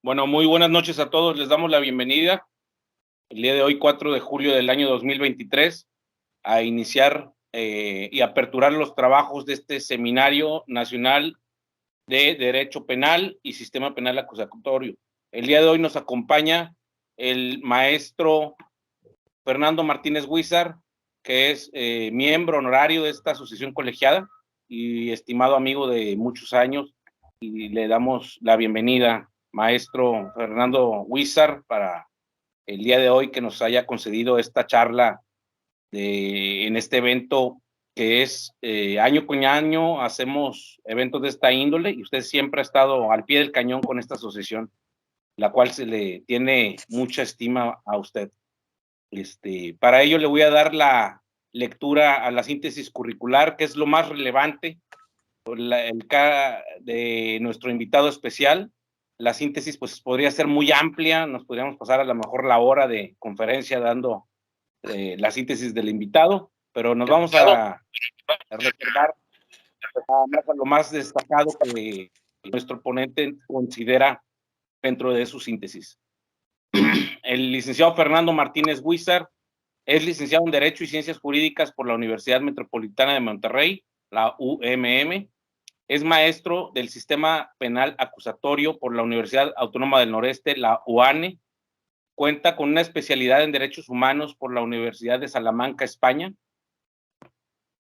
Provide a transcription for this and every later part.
Bueno, muy buenas noches a todos. Les damos la bienvenida el día de hoy, 4 de julio del año 2023, a iniciar y aperturar los trabajos de este Seminario Nacional de Derecho Penal y Sistema Penal Acusatorio. El día de hoy nos acompaña el maestro Fernando Martínez Huizar, que es miembro honorario de esta asociación colegiada y estimado amigo de muchos años, y le damos la bienvenida, maestro Fernando Huizar, para el día de hoy que nos haya concedido esta charla en este evento que es año con año hacemos eventos de esta índole y usted siempre ha estado al pie del cañón con esta asociación, la cual se le tiene mucha estima a usted. Para ello le voy a dar la lectura a la síntesis curricular, que es lo más relevante de nuestro invitado especial. La síntesis pues podría ser muy amplia, nos podríamos pasar a lo mejor la hora de conferencia dando la síntesis del invitado, pero nos vamos a reservar a lo más destacado que nuestro ponente considera dentro de su síntesis. El licenciado Fernando Martínez Huizar es licenciado en Derecho y Ciencias Jurídicas por la Universidad Metropolitana de Monterrey, la UMM. Es maestro del Sistema Penal Acusatorio por la Universidad Autónoma del Noreste, la UANE. Cuenta con una especialidad en Derechos Humanos por la Universidad de Salamanca, España.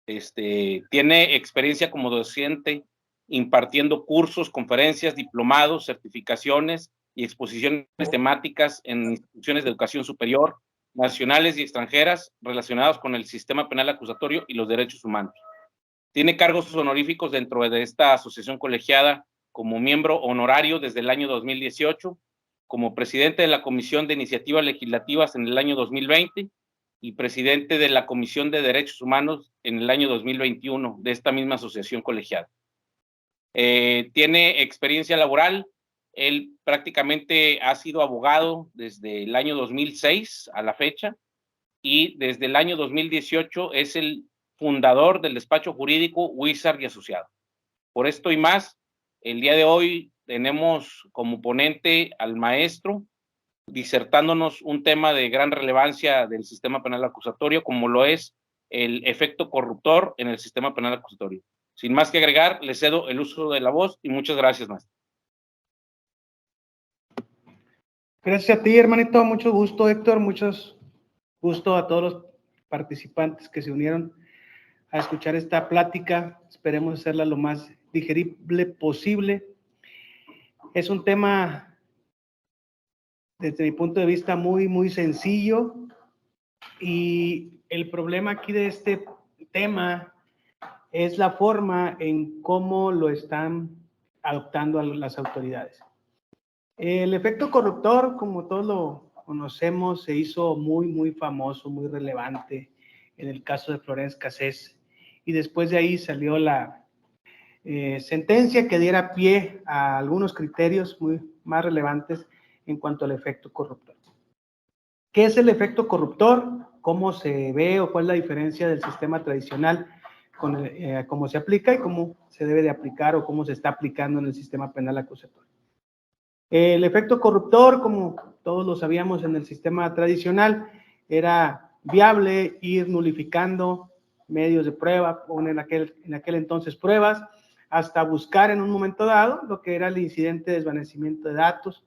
Tiene experiencia como docente impartiendo cursos, conferencias, diplomados, certificaciones y exposiciones temáticas en instituciones de educación superior, nacionales y extranjeras relacionados con el sistema penal acusatorio y los derechos humanos. Tiene cargos honoríficos dentro de esta asociación colegiada como miembro honorario desde el año 2018, como presidente de la Comisión de Iniciativas Legislativas en el año 2020 y presidente de la Comisión de Derechos Humanos en el año 2021 de esta misma asociación colegiada. Tiene experiencia laboral. Él prácticamente ha sido abogado desde el año 2006 a la fecha y desde el año 2018 es el fundador del despacho jurídico Huizar y Asociado. Por esto y más, el día de hoy tenemos como ponente al maestro disertándonos un tema de gran relevancia del sistema penal acusatorio, como lo es el efecto corruptor en el sistema penal acusatorio. Sin más que agregar, le cedo el uso de la voz y muchas gracias, maestro. Gracias a ti, hermanito. Mucho gusto, Héctor. Mucho gusto a todos los participantes que se unieron a escuchar esta plática. Esperemos hacerla lo más digerible posible. Es un tema, desde mi punto de vista, muy sencillo, y el problema aquí de este tema es la forma en cómo lo están adoptando las autoridades. El efecto corruptor, como todos lo conocemos, se hizo muy famoso, muy relevante en el caso de Florence Cassés, y después de ahí salió la sentencia que diera pie a algunos criterios más relevantes en cuanto al efecto corruptor. ¿Qué es el efecto corruptor? ¿Cómo se ve o cuál es la diferencia del sistema tradicional con cómo se aplica y cómo se debe de aplicar o cómo se está aplicando en el sistema penal acusatorio? El efecto corruptor, como todos lo sabíamos en el sistema tradicional, era viable ir nulificando medios de prueba, o en aquel entonces pruebas, hasta buscar en un momento dado lo que era el incidente de desvanecimiento de datos,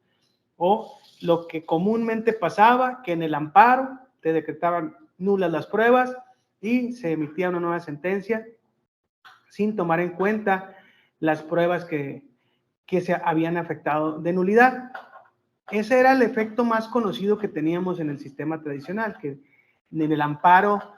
o lo que comúnmente pasaba, que en el amparo te decretaban nulas las pruebas y se emitía una nueva sentencia sin tomar en cuenta las pruebas que se habían afectado de nulidad. Ese era el efecto más conocido que teníamos en el sistema tradicional, que en el amparo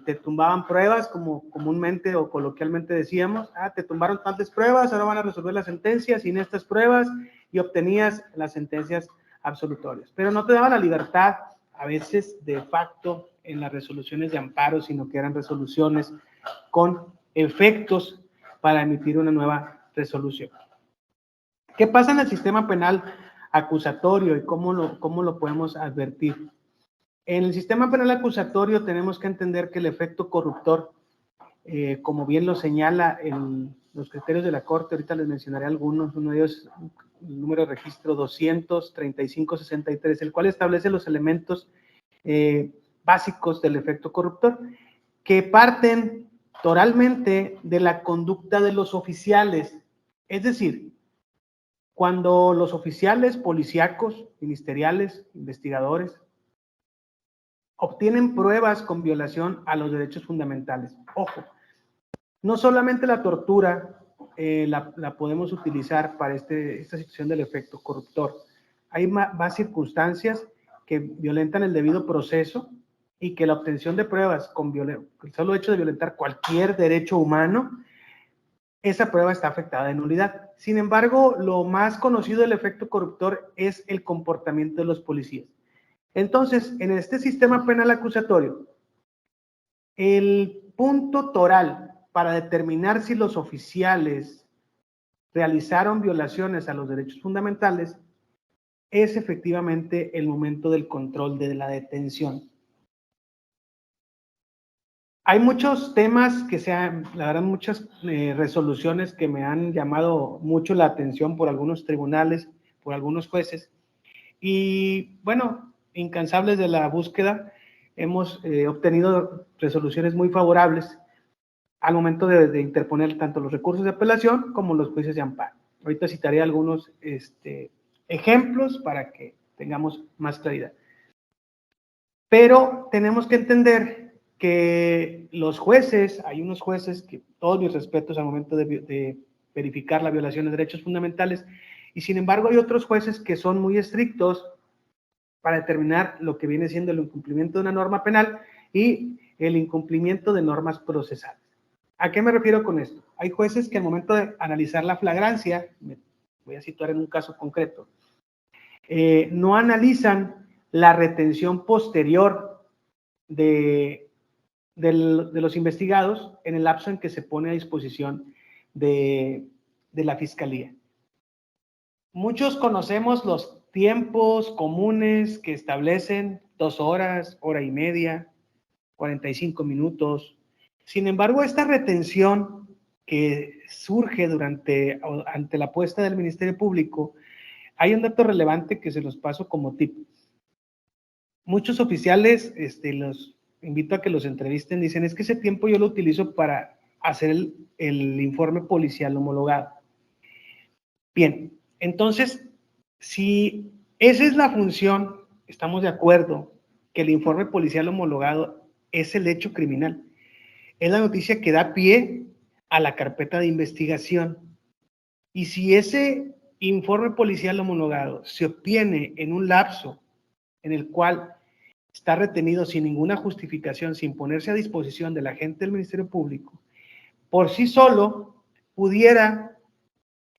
te tumbaban pruebas, como comúnmente o coloquialmente decíamos, te tumbaron tantas pruebas, ahora van a resolver la sentencia sin estas pruebas, y obtenías las sentencias absolutorias. Pero no te daban la libertad, a veces de facto, en las resoluciones de amparo, sino que eran resoluciones con efectos para emitir una nueva resolución. ¿Qué pasa en el sistema penal acusatorio y cómo lo podemos advertir? En el sistema penal acusatorio tenemos que entender que el efecto corruptor, como bien lo señala en los criterios de la Corte, ahorita les mencionaré algunos, uno de ellos el número de registro 235-63, el cual establece los elementos básicos del efecto corruptor, que parten toralmente de la conducta de los oficiales. Es decir, cuando los oficiales policíacos, ministeriales, investigadores, obtienen pruebas con violación a los derechos fundamentales. Ojo, no solamente la tortura la podemos utilizar para esta situación del efecto corruptor. Hay más circunstancias que violentan el debido proceso y que la obtención de pruebas con el solo hecho de violentar cualquier derecho humano, esa prueba está afectada de nulidad. Sin embargo, lo más conocido del efecto corruptor es el comportamiento de los policías. Entonces, en este sistema penal acusatorio, el punto toral para determinar si los oficiales realizaron violaciones a los derechos fundamentales es efectivamente el momento del control de la detención. Hay muchos temas que la verdad, muchas resoluciones que me han llamado mucho la atención por algunos tribunales, por algunos jueces, y bueno, incansables de la búsqueda, hemos obtenido resoluciones muy favorables al momento de interponer tanto los recursos de apelación como los juicios de amparo. Ahorita citaré algunos ejemplos para que tengamos más claridad. Pero tenemos que entender que los jueces, hay unos jueces que todos mis respetos al momento de verificar la violación de derechos fundamentales, y sin embargo hay otros jueces que son muy estrictos para determinar lo que viene siendo el incumplimiento de una norma penal y el incumplimiento de normas procesales. ¿A qué me refiero con esto? Hay jueces que al momento de analizar la flagrancia, me voy a situar en un caso concreto, no analizan la retención posterior de los investigados en el lapso en que se pone a disposición de la Fiscalía. Muchos conocemos los tiempos comunes que establecen 2 horas, hora y media, 45 minutos. Sin embargo, esta retención que surge ante la apuesta del Ministerio Público, hay un dato relevante que se los paso como tip. Muchos oficiales, los invito a que los entrevisten, dicen, es que ese tiempo yo lo utilizo para hacer el informe policial homologado. Bien, entonces, si esa es la función, estamos de acuerdo que el informe policial homologado es el hecho criminal. Es la noticia que da pie a la carpeta de investigación. Y si ese informe policial homologado se obtiene en un lapso en el cual está retenido sin ninguna justificación, sin ponerse a disposición del agente del Ministerio Público, por sí solo pudiera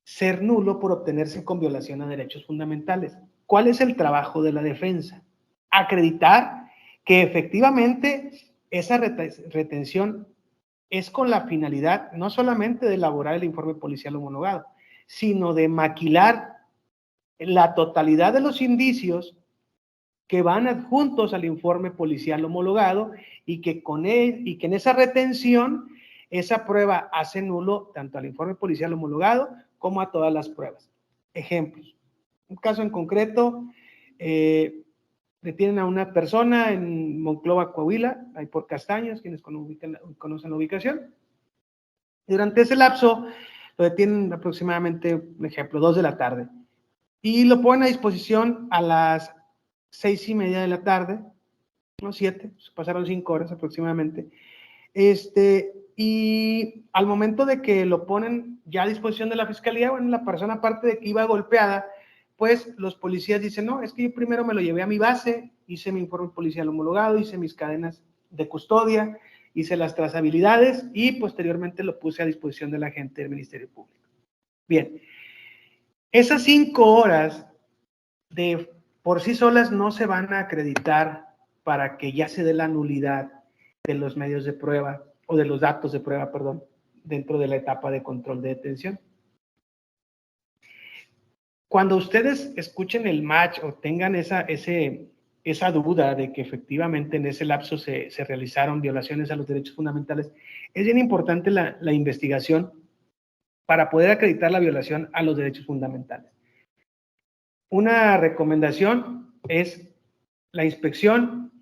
ser nulo por obtenerse con violación a derechos fundamentales. ¿Cuál es el trabajo de la defensa? Acreditar que efectivamente esa retención es con la finalidad no solamente de elaborar el informe policial homologado, sino de maquilar la totalidad de los indicios que van adjuntos al informe policial homologado y que en esa retención, esa prueba hace nulo tanto al informe policial homologado como a todas las pruebas. Ejemplos. Un caso en concreto, detienen a una persona en Monclova, Coahuila, ahí por Castaños, quienes conocen la ubicación. Durante ese lapso, lo detienen aproximadamente, un ejemplo, 2 de la tarde. Y lo ponen a disposición a las 6:30 de la tarde, no 7, pasaron 5 horas aproximadamente. Y al momento de que lo ponen ya a disposición de la Fiscalía, bueno, la persona, aparte de que iba golpeada, pues los policías dicen, no, es que yo primero me lo llevé a mi base, hice mi informe policial homologado, hice mis cadenas de custodia, hice las trazabilidades y posteriormente lo puse a disposición de la gente del Ministerio Público. Bien, esas 5 horas por sí solas no se van a acreditar para que ya se dé la nulidad de los medios de prueba o de los datos de prueba, perdón, dentro de la etapa de control de detención. Cuando ustedes escuchen el match o tengan esa duda de que efectivamente en ese lapso se realizaron violaciones a los derechos fundamentales, es bien importante la investigación para poder acreditar la violación a los derechos fundamentales. Una recomendación es la inspección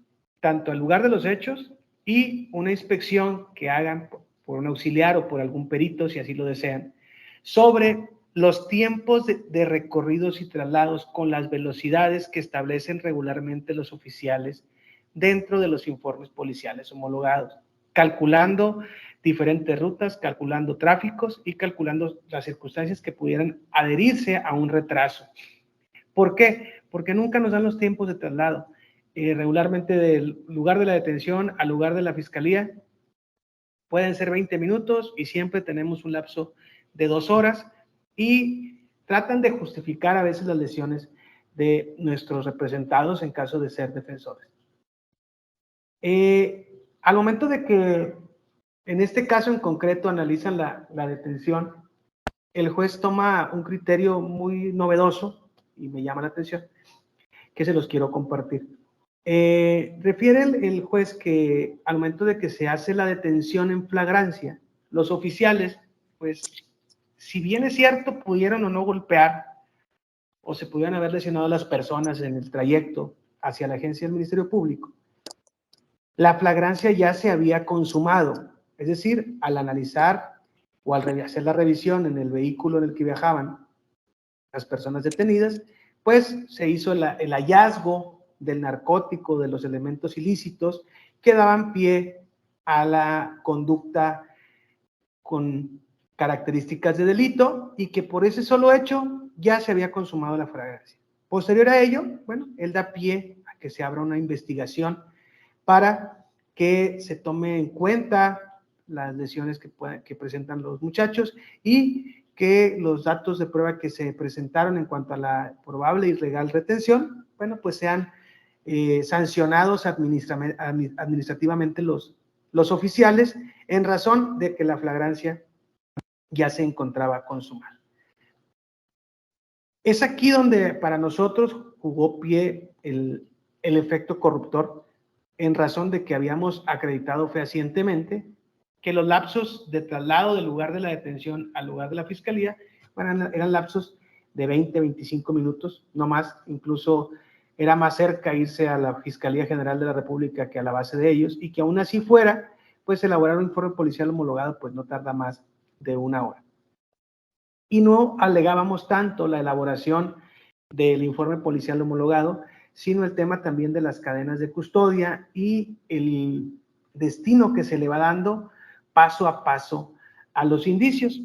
tanto al lugar de los hechos y una inspección que hagan por un auxiliar o por algún perito, si así lo desean, sobre los tiempos de recorridos y traslados con las velocidades que establecen regularmente los oficiales dentro de los informes policiales homologados, calculando diferentes rutas, calculando tráficos y calculando las circunstancias que pudieran adherirse a un retraso. ¿Por qué? Porque nunca nos dan los tiempos de traslado. Regularmente del lugar de la detención al lugar de la fiscalía pueden ser 20 minutos y siempre tenemos un lapso de 2 horas y tratan de justificar a veces las lesiones de nuestros representados en caso de ser defensores. Al momento de que en este caso en concreto analizan la detención, el juez toma un criterio muy novedoso y me llama la atención, que se los quiero compartir. Refiere el juez que al momento de que se hace la detención en flagrancia, los oficiales, pues, si bien es cierto, pudieron o no golpear o se pudieran haber lesionado a las personas en el trayecto hacia la agencia del Ministerio Público, la flagrancia ya se había consumado. Es decir, al analizar o al hacer la revisión en el vehículo en el que viajaban las personas detenidas, pues se hizo el hallazgo del narcótico, de los elementos ilícitos que daban pie a la conducta con características de delito y que por ese solo hecho ya se había consumado la flagrancia. Posterior a ello, bueno, él da pie a que se abra una investigación para que se tome en cuenta las lesiones que presentan los muchachos y que los datos de prueba que se presentaron en cuanto a la probable y legal retención, bueno, pues sean sancionados administrativamente los oficiales en razón de que la flagrancia ya se encontraba consumada. Es aquí donde para nosotros jugó pie el efecto corruptor, en razón de que habíamos acreditado fehacientemente que los lapsos de traslado del lugar de la detención al lugar de la fiscalía eran lapsos de 20, 25 minutos, no más. Incluso era más cerca irse a la Fiscalía General de la República que a la base de ellos, y que aún así fuera, pues elaborar un informe policial homologado pues no tarda más de 1 hora. Y no alegábamos tanto la elaboración del informe policial homologado, sino el tema también de las cadenas de custodia y el destino que se le va dando paso a paso a los indicios.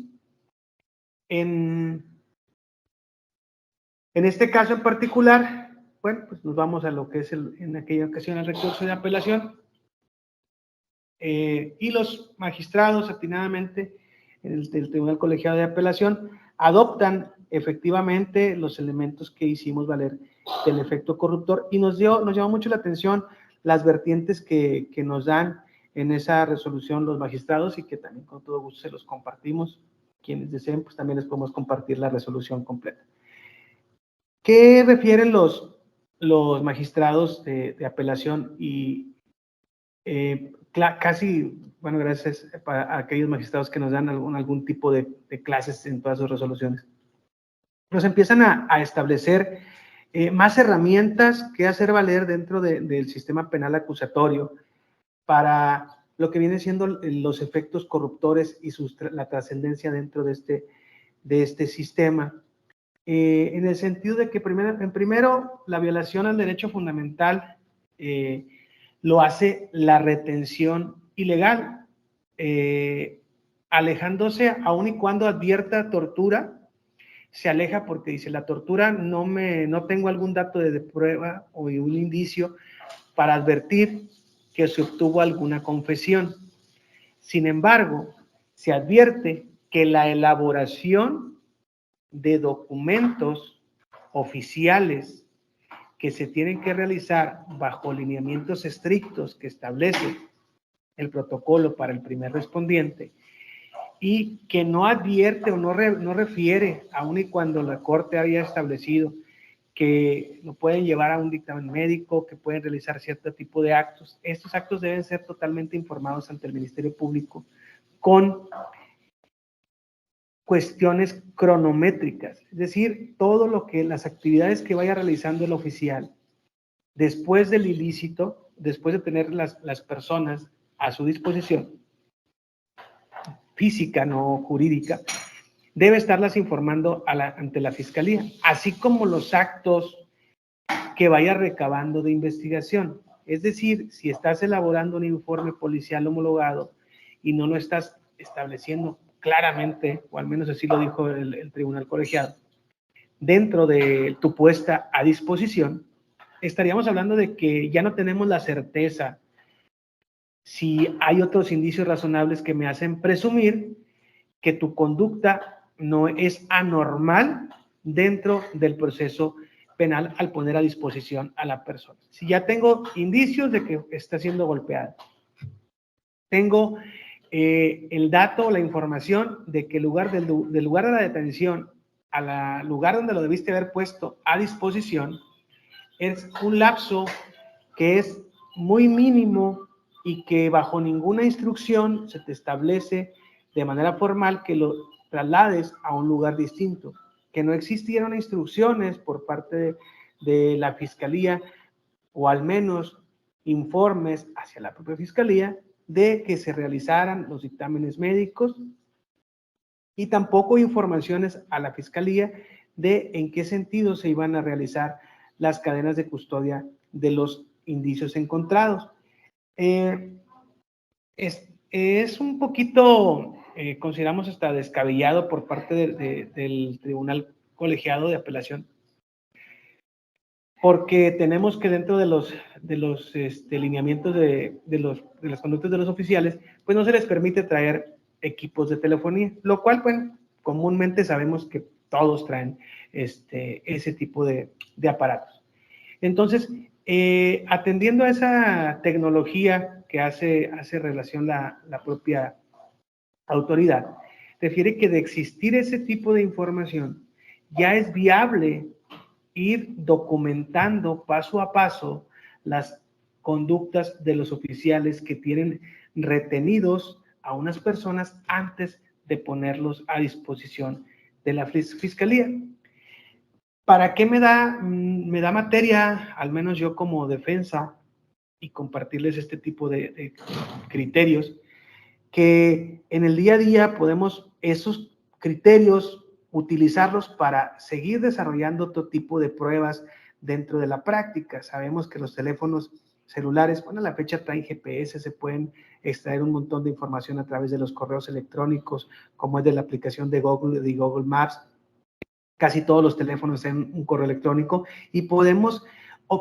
En este caso en particular, bueno, pues nos vamos a lo que es en aquella ocasión el recurso de apelación, y los magistrados atinadamente del Tribunal Colegiado de Apelación adoptan efectivamente los elementos que hicimos valer del efecto corruptor, y nos llamó mucho la atención las vertientes que nos dan en esa resolución los magistrados, y que también con todo gusto se los compartimos. Quienes deseen, pues también les podemos compartir la resolución completa. ¿Qué refieren los magistrados de apelación? Y casi, bueno, gracias a aquellos magistrados que nos dan algún tipo de clases en todas sus resoluciones, nos empiezan a establecer más herramientas que hacer valer dentro del sistema penal acusatorio para lo que vienen siendo los efectos corruptores y la trascendencia dentro de este sistema. En el sentido de que primero la violación al derecho fundamental lo hace la retención ilegal, alejándose aun y cuando advierta tortura. Se aleja porque dice, la tortura no tengo algún dato de prueba o un indicio para advertir que se obtuvo alguna confesión. Sin embargo, se advierte que la elaboración de documentos oficiales que se tienen que realizar bajo lineamientos estrictos que establece el protocolo para el primer respondiente, y que no advierte o no refiere, aun y cuando la Corte había establecido que lo pueden llevar a un dictamen médico, que pueden realizar cierto tipo de actos. Estos actos deben ser totalmente informados ante el Ministerio Público con cuestiones cronométricas, es decir, todo lo que las actividades que vaya realizando el oficial después del ilícito, después de tener las personas a su disposición, física, no jurídica, debe estarlas informando ante la fiscalía, así como los actos que vaya recabando de investigación. Es decir, si estás elaborando un informe policial homologado y no lo estás estableciendo claramente, o al menos así lo dijo el tribunal colegiado, dentro de tu puesta a disposición, estaríamos hablando de que ya no tenemos la certeza si hay otros indicios razonables que me hacen presumir que tu conducta no es anormal dentro del proceso penal al poner a disposición a la persona. Si ya tengo indicios de que está siendo golpeada, tengo el dato o la información de que del lugar de la detención al lugar donde lo debiste haber puesto a disposición, es un lapso que es muy mínimo y que bajo ninguna instrucción se te establece de manera formal que lo traslades a un lugar distinto, que no existieron instrucciones por parte de la fiscalía o al menos informes hacia la propia fiscalía de que se realizaran los dictámenes médicos y tampoco informaciones a la fiscalía de en qué sentido se iban a realizar las cadenas de custodia de los indicios encontrados. Es un poquito, consideramos hasta descabellado por parte del Tribunal Colegiado de Apelación, porque tenemos que dentro de los lineamientos de las conductas de los oficiales, pues no se les permite traer equipos de telefonía, lo cual, bueno, comúnmente sabemos que todos traen ese tipo de aparatos. Entonces, atendiendo a esa tecnología que hace relación la propia autoridad, refiere que de existir ese tipo de información, ya es viable ir documentando paso a paso las conductas de los oficiales que tienen retenidos a unas personas antes de ponerlos a disposición de la fiscalía. ¿Para qué me da materia, al menos yo como defensa, y compartirles este tipo de criterios, que en el día a día podemos esos criterios utilizarlos para seguir desarrollando otro tipo de pruebas dentro de la práctica? Sabemos que los teléfonos celulares, bueno, a la fecha traen GPS, se pueden extraer un montón de información a través de los correos electrónicos, como es de la aplicación de Google Maps. Casi todos los teléfonos tienen un correo electrónico y podemos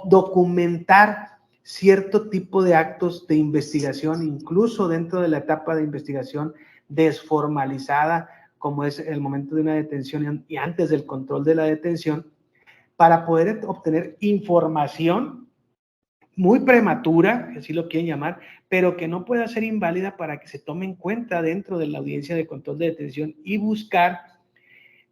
documentar cierto tipo de actos de investigación, incluso dentro de la etapa de investigación desformalizada, como es el momento de una detención y antes del control de la detención, para poder obtener información muy prematura, así lo quieren llamar, pero que no pueda ser inválida para que se tome en cuenta dentro de la audiencia de control de detención y buscar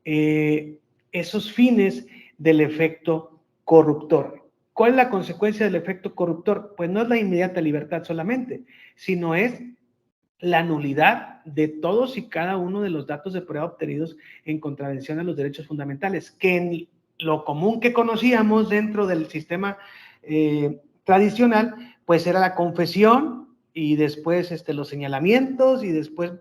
esos fines del efecto corruptor. ¿Cuál es la consecuencia del efecto corruptor? Pues no es la inmediata libertad solamente, sino es la nulidad de todos y cada uno de los datos de prueba obtenidos en contravención a los derechos fundamentales, que en lo común que conocíamos dentro del sistema tradicional, pues era la confesión y después los señalamientos y después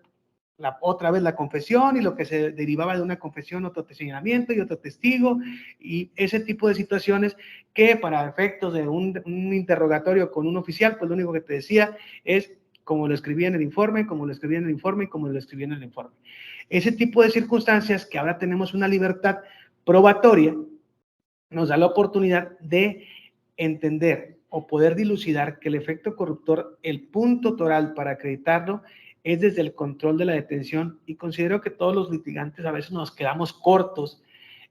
otra vez la confesión y lo que se derivaba de una confesión, otro señalamiento y otro testigo y ese tipo de situaciones que para efectos de un interrogatorio con un oficial, pues lo único que te decía es como lo escribía en el informe, como lo escribía en el informe y como lo escribía en el informe. Ese tipo de circunstancias que ahora tenemos una libertad probatoria nos da la oportunidad de entender o poder dilucidar que el efecto corruptor, el punto toral para acreditarlo, es desde el control de la detención y considero que todos los litigantes a veces nos quedamos cortos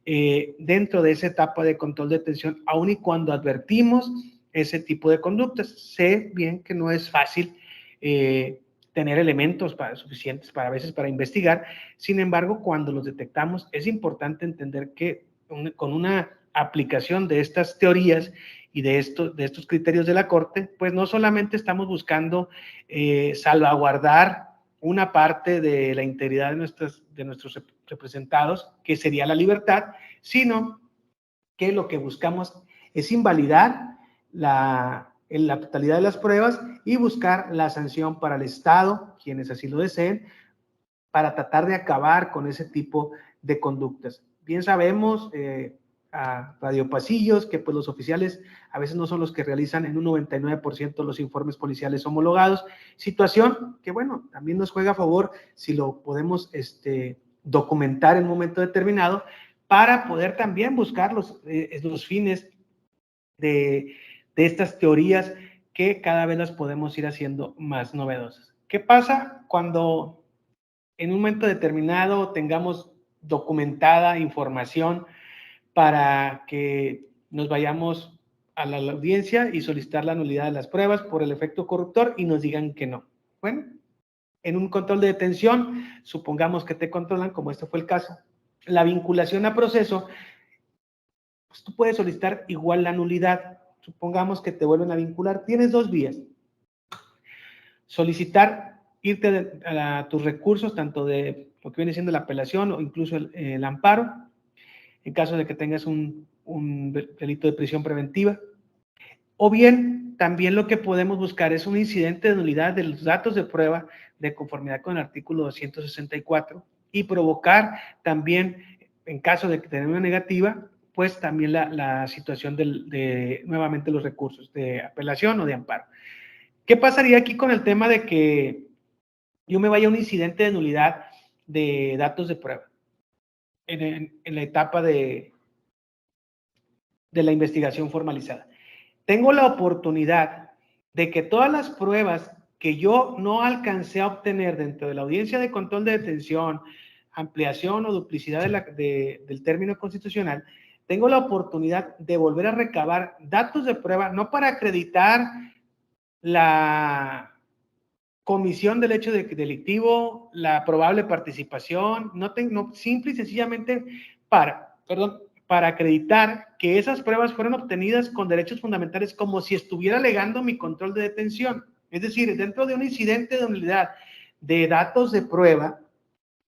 dentro de esa etapa de control de detención, aun y cuando advertimos ese tipo de conductas. Sé bien que no es fácil tener elementos suficientes a veces para investigar, sin embargo, cuando los detectamos es importante entender que con una aplicación de estas teorías y de estos criterios de la Corte, pues no solamente estamos buscando salvaguardar una parte de la integridad de nuestros representados, que sería la libertad, sino que lo que buscamos es invalidar la totalidad de las pruebas y buscar la sanción para el Estado, quienes así lo deseen, para tratar de acabar con ese tipo de conductas. Bien sabemos, a radiopasillos, que pues los oficiales a veces no son los que realizan en un 99% los informes policiales homologados, situación que, bueno, también nos juega a favor si lo podemos documentar en un momento determinado para poder también buscar los fines de estas teorías que cada vez las podemos ir haciendo más novedosas. ¿Qué pasa cuando en un momento determinado tengamos documentada información para que nos vayamos a la audiencia y solicitar la nulidad de las pruebas por el efecto corruptor y nos digan que no? Bueno, en un control de detención, supongamos que te controlan, como este fue el caso, la vinculación a proceso, pues tú puedes solicitar igual la nulidad. Supongamos que te vuelven a vincular. Tienes dos vías. Solicitar irte a tus recursos, tanto de lo que viene siendo la apelación o incluso el amparo, en caso de que tengas un delito de prisión preventiva. O bien, también lo que podemos buscar es un incidente de nulidad de los datos de prueba de conformidad con el artículo 264 y provocar también, en caso de que tenga una negativa, pues también la situación de nuevamente los recursos de apelación o de amparo. ¿Qué pasaría aquí con el tema de que yo me vaya a un incidente de nulidad de datos de prueba en la etapa de la investigación formalizada? Tengo la oportunidad de que todas las pruebas que yo no alcancé a obtener dentro de la audiencia de control de detención, ampliación o duplicidad del término constitucional, tengo la oportunidad de volver a recabar datos de prueba, no para acreditar la comisión del hecho delictivo, la probable participación, simple y sencillamente para acreditar que esas pruebas fueron obtenidas con derechos fundamentales, como si estuviera alegando mi control de detención. Es decir, dentro de un incidente de nulidad de datos de prueba,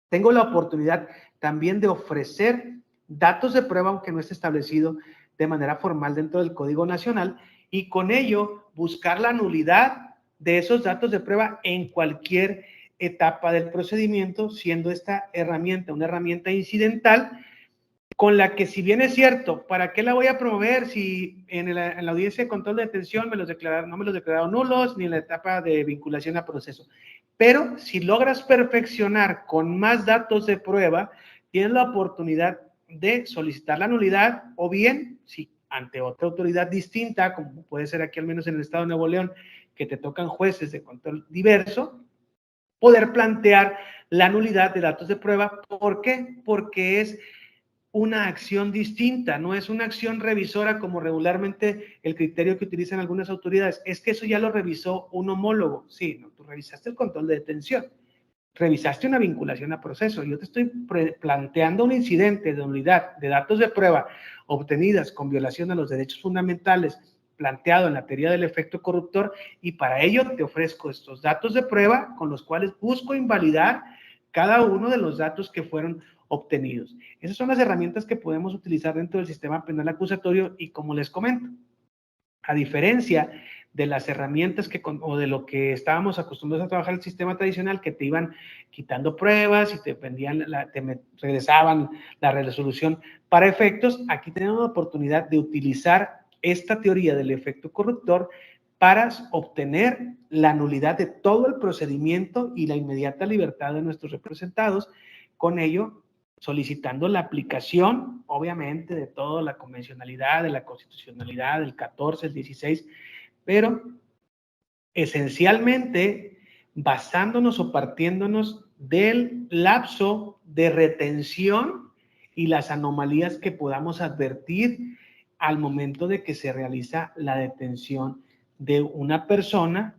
tengo la oportunidad también de ofrecer datos de prueba, aunque no esté establecido de manera formal dentro del Código Nacional, y con ello buscar la nulidad de esos datos de prueba en cualquier etapa del procedimiento, siendo esta herramienta una herramienta incidental, con la que, si bien es cierto, ¿para qué la voy a promover si en la audiencia de control de detención no me los declararon nulos, ni en la etapa de vinculación a proceso? Pero si logras perfeccionar con más datos de prueba, tienes la oportunidad de solicitar la nulidad, o bien, si ante otra autoridad distinta, como puede ser aquí al menos en el estado de Nuevo León, que te tocan jueces de control diverso, poder plantear la nulidad de datos de prueba. ¿Por qué? Porque es una acción distinta, no es una acción revisora como regularmente el criterio que utilizan algunas autoridades. Es que eso ya lo revisó un homólogo. Sí, no, tú revisaste el control de detención, revisaste una vinculación a proceso. Yo te estoy planteando un incidente de nulidad de datos de prueba obtenidas con violación a los derechos fundamentales, planteado en la teoría del efecto corruptor, y para ello te ofrezco estos datos de prueba con los cuales busco invalidar cada uno de los datos que fueron obtenidos. Esas son las herramientas que podemos utilizar dentro del sistema penal acusatorio, y como les comento, a diferencia de las herramientas o de lo que estábamos acostumbrados a trabajar el sistema tradicional, que te iban quitando pruebas y te regresaban la resolución para efectos, aquí tenemos la oportunidad de utilizar esta teoría del efecto corruptor para obtener la nulidad de todo el procedimiento y la inmediata libertad de nuestros representados, con ello solicitando la aplicación, obviamente, de toda la convencionalidad, de la constitucionalidad, del 14, el 16, pero esencialmente basándonos o partiéndonos del lapso de retención y las anomalías que podamos advertir al momento de que se realiza la detención de una persona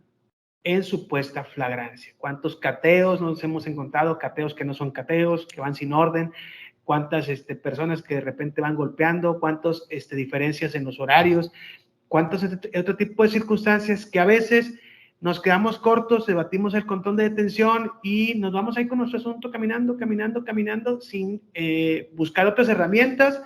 en supuesta flagrancia. ¿Cuántos cateos nos hemos encontrado? Cateos que no son cateos, que van sin orden. ¿Cuántas personas que de repente van golpeando? ¿Cuántas diferencias en los horarios? ¿Cuántos otro tipo de circunstancias que a veces nos quedamos cortos, debatimos el control de detención y nos vamos ahí con nuestro asunto caminando, sin buscar otras herramientas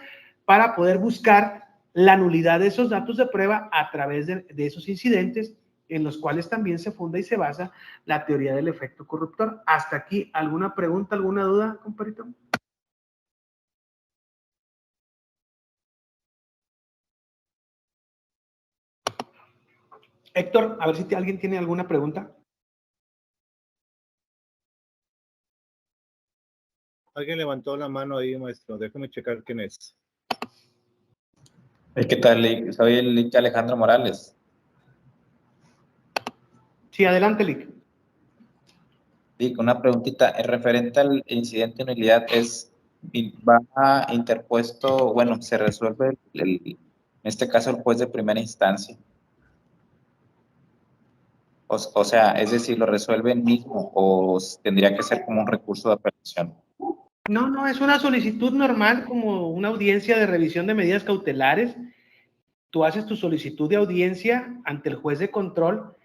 para poder buscar la nulidad de esos datos de prueba a través de esos incidentes en los cuales también se funda y se basa la teoría del efecto corruptor. Hasta aquí, ¿alguna pregunta, alguna duda, compadrito? Héctor, a ver si alguien tiene alguna pregunta. Alguien levantó la mano ahí, maestro. Déjame checar quién es. ¿Qué tal, Lic? Soy el Lic Alejandro Morales. Sí, adelante, Lic. Lic, una preguntita. El referente al incidente de nulidad va interpuesto, bueno, se resuelve, en este caso, el juez de primera instancia. O sea, es decir, ¿lo resuelve el mismo o tendría que ser como un recurso de apelación? No, es una solicitud normal como una audiencia de revisión de medidas cautelares. Tú haces tu solicitud de audiencia ante el juez de control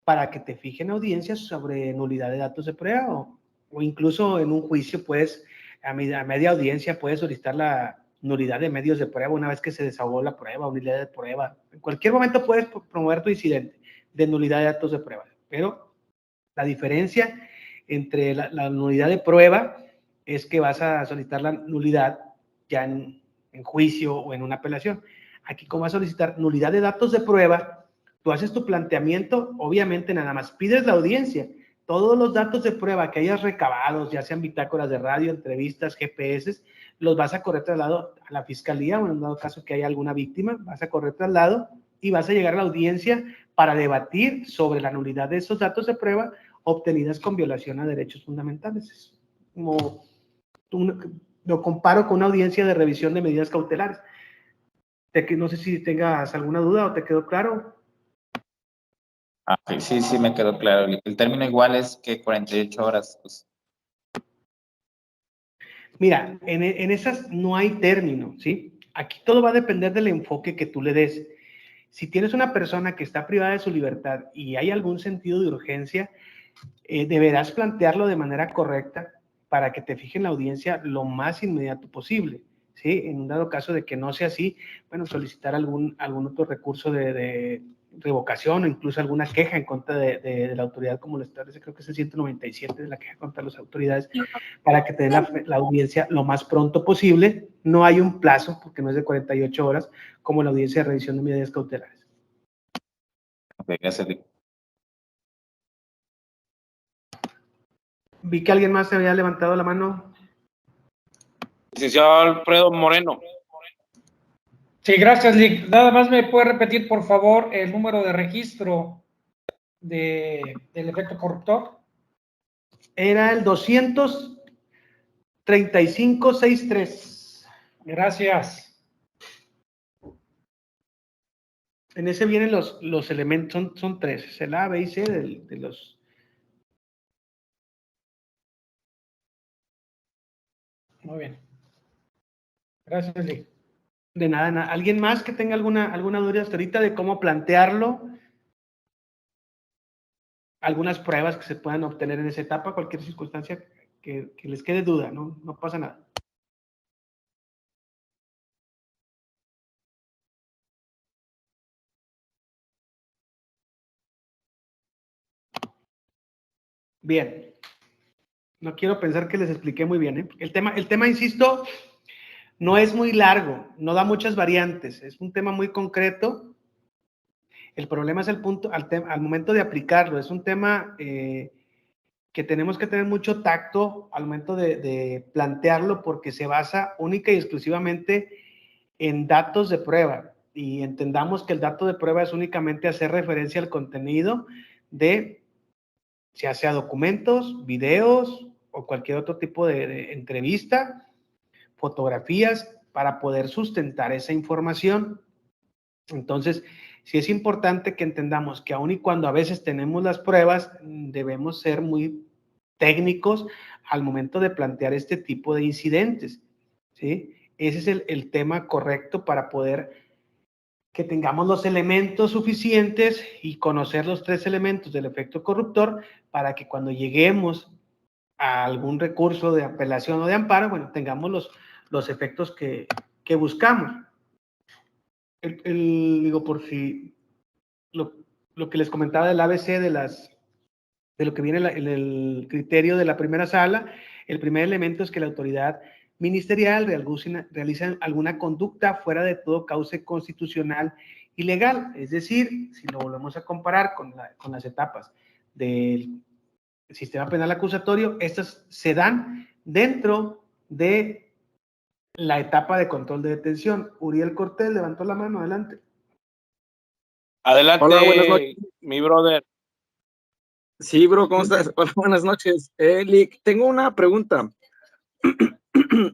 para que te fijen audiencias sobre nulidad de datos de prueba o incluso en un juicio puedes, a media audiencia puedes solicitar la nulidad de medios de prueba una vez que se desahogó la prueba, nulidad de prueba. En cualquier momento puedes promover tu incidente de nulidad de datos de prueba, pero la diferencia entre la nulidad de prueba es que vas a solicitar la nulidad ya en juicio o en una apelación. Aquí, como vas a solicitar nulidad de datos de prueba, tú haces tu planteamiento, obviamente nada más pides la audiencia. Todos los datos de prueba que hayas recabado, ya sean bitácoras de radio, entrevistas, GPS, los vas a correr traslado a la fiscalía, o en dado caso que haya alguna víctima, vas a correr traslado y vas a llegar a la audiencia para debatir sobre la nulidad de esos datos de prueba obtenidas con violación a derechos fundamentales. Es como lo comparo con una audiencia de revisión de medidas cautelares. No sé si tengas alguna duda o te quedó claro. Sí, me quedó claro. El término igual es que 48 horas. Pues. Mira, en esas no hay término, ¿sí? Aquí todo va a depender del enfoque que tú le des. Si tienes una persona que está privada de su libertad y hay algún sentido de urgencia, deberás plantearlo de manera correcta para que te fijen la audiencia lo más inmediato posible, ¿sí? En un dado caso de que no sea así, bueno, solicitar algún otro recurso de revocación o incluso alguna queja en contra de la autoridad, como lo establece, creo que es el 197 de la queja contra las autoridades, para que te den la audiencia lo más pronto posible. No hay un plazo, porque no es de 48 horas, como la audiencia de revisión de medidas cautelares. Gracias, Lic. Vi que alguien más se había levantado la mano. Licenciado Alfredo Moreno. Sí, gracias, Lic. Nada más me puede repetir, por favor, el número de registro del efecto corruptor. Era el 23563. Gracias. En ese vienen los elementos, son tres, es el A, B y C de los... Muy bien. Gracias, Lic. De nada. ¿Alguien más que tenga alguna duda hasta ahorita de cómo plantearlo? Algunas pruebas que se puedan obtener en esa etapa, cualquier circunstancia que les quede duda, no pasa nada. Bien. No quiero pensar que les expliqué muy bien, ¿eh? El tema, insisto, no es muy largo, no da muchas variantes, es un tema muy concreto. El problema es el punto, al momento de aplicarlo, es un tema que tenemos que tener mucho tacto al momento de plantearlo porque se basa única y exclusivamente en datos de prueba y entendamos que el dato de prueba es únicamente hacer referencia al contenido de, ya sea documentos, videos o cualquier otro tipo de entrevista, fotografías, para poder sustentar esa información. Entonces, sí es importante que entendamos que aun y cuando a veces tenemos las pruebas, debemos ser muy técnicos al momento de plantear este tipo de incidentes, ¿sí? Ese es el tema correcto para poder que tengamos los elementos suficientes y conocer los 3 elementos del efecto corruptor para que cuando lleguemos a algún recurso de apelación o de amparo, bueno, tengamos los efectos que buscamos. Digo, por si lo que les comentaba del ABC, de lo que viene en el criterio de la primera sala, el primer elemento es que la autoridad ministerial realiza alguna conducta fuera de todo cauce constitucional y legal. Es decir, si lo volvemos a comparar con las etapas del sistema penal acusatorio, estas se dan dentro de la etapa de control de detención. Uriel Cortés levantó la mano, adelante. Adelante, Hola, buenas noches. mi brother. Sí, bro, ¿cómo estás? Hola, buenas noches. Lick, tengo una pregunta.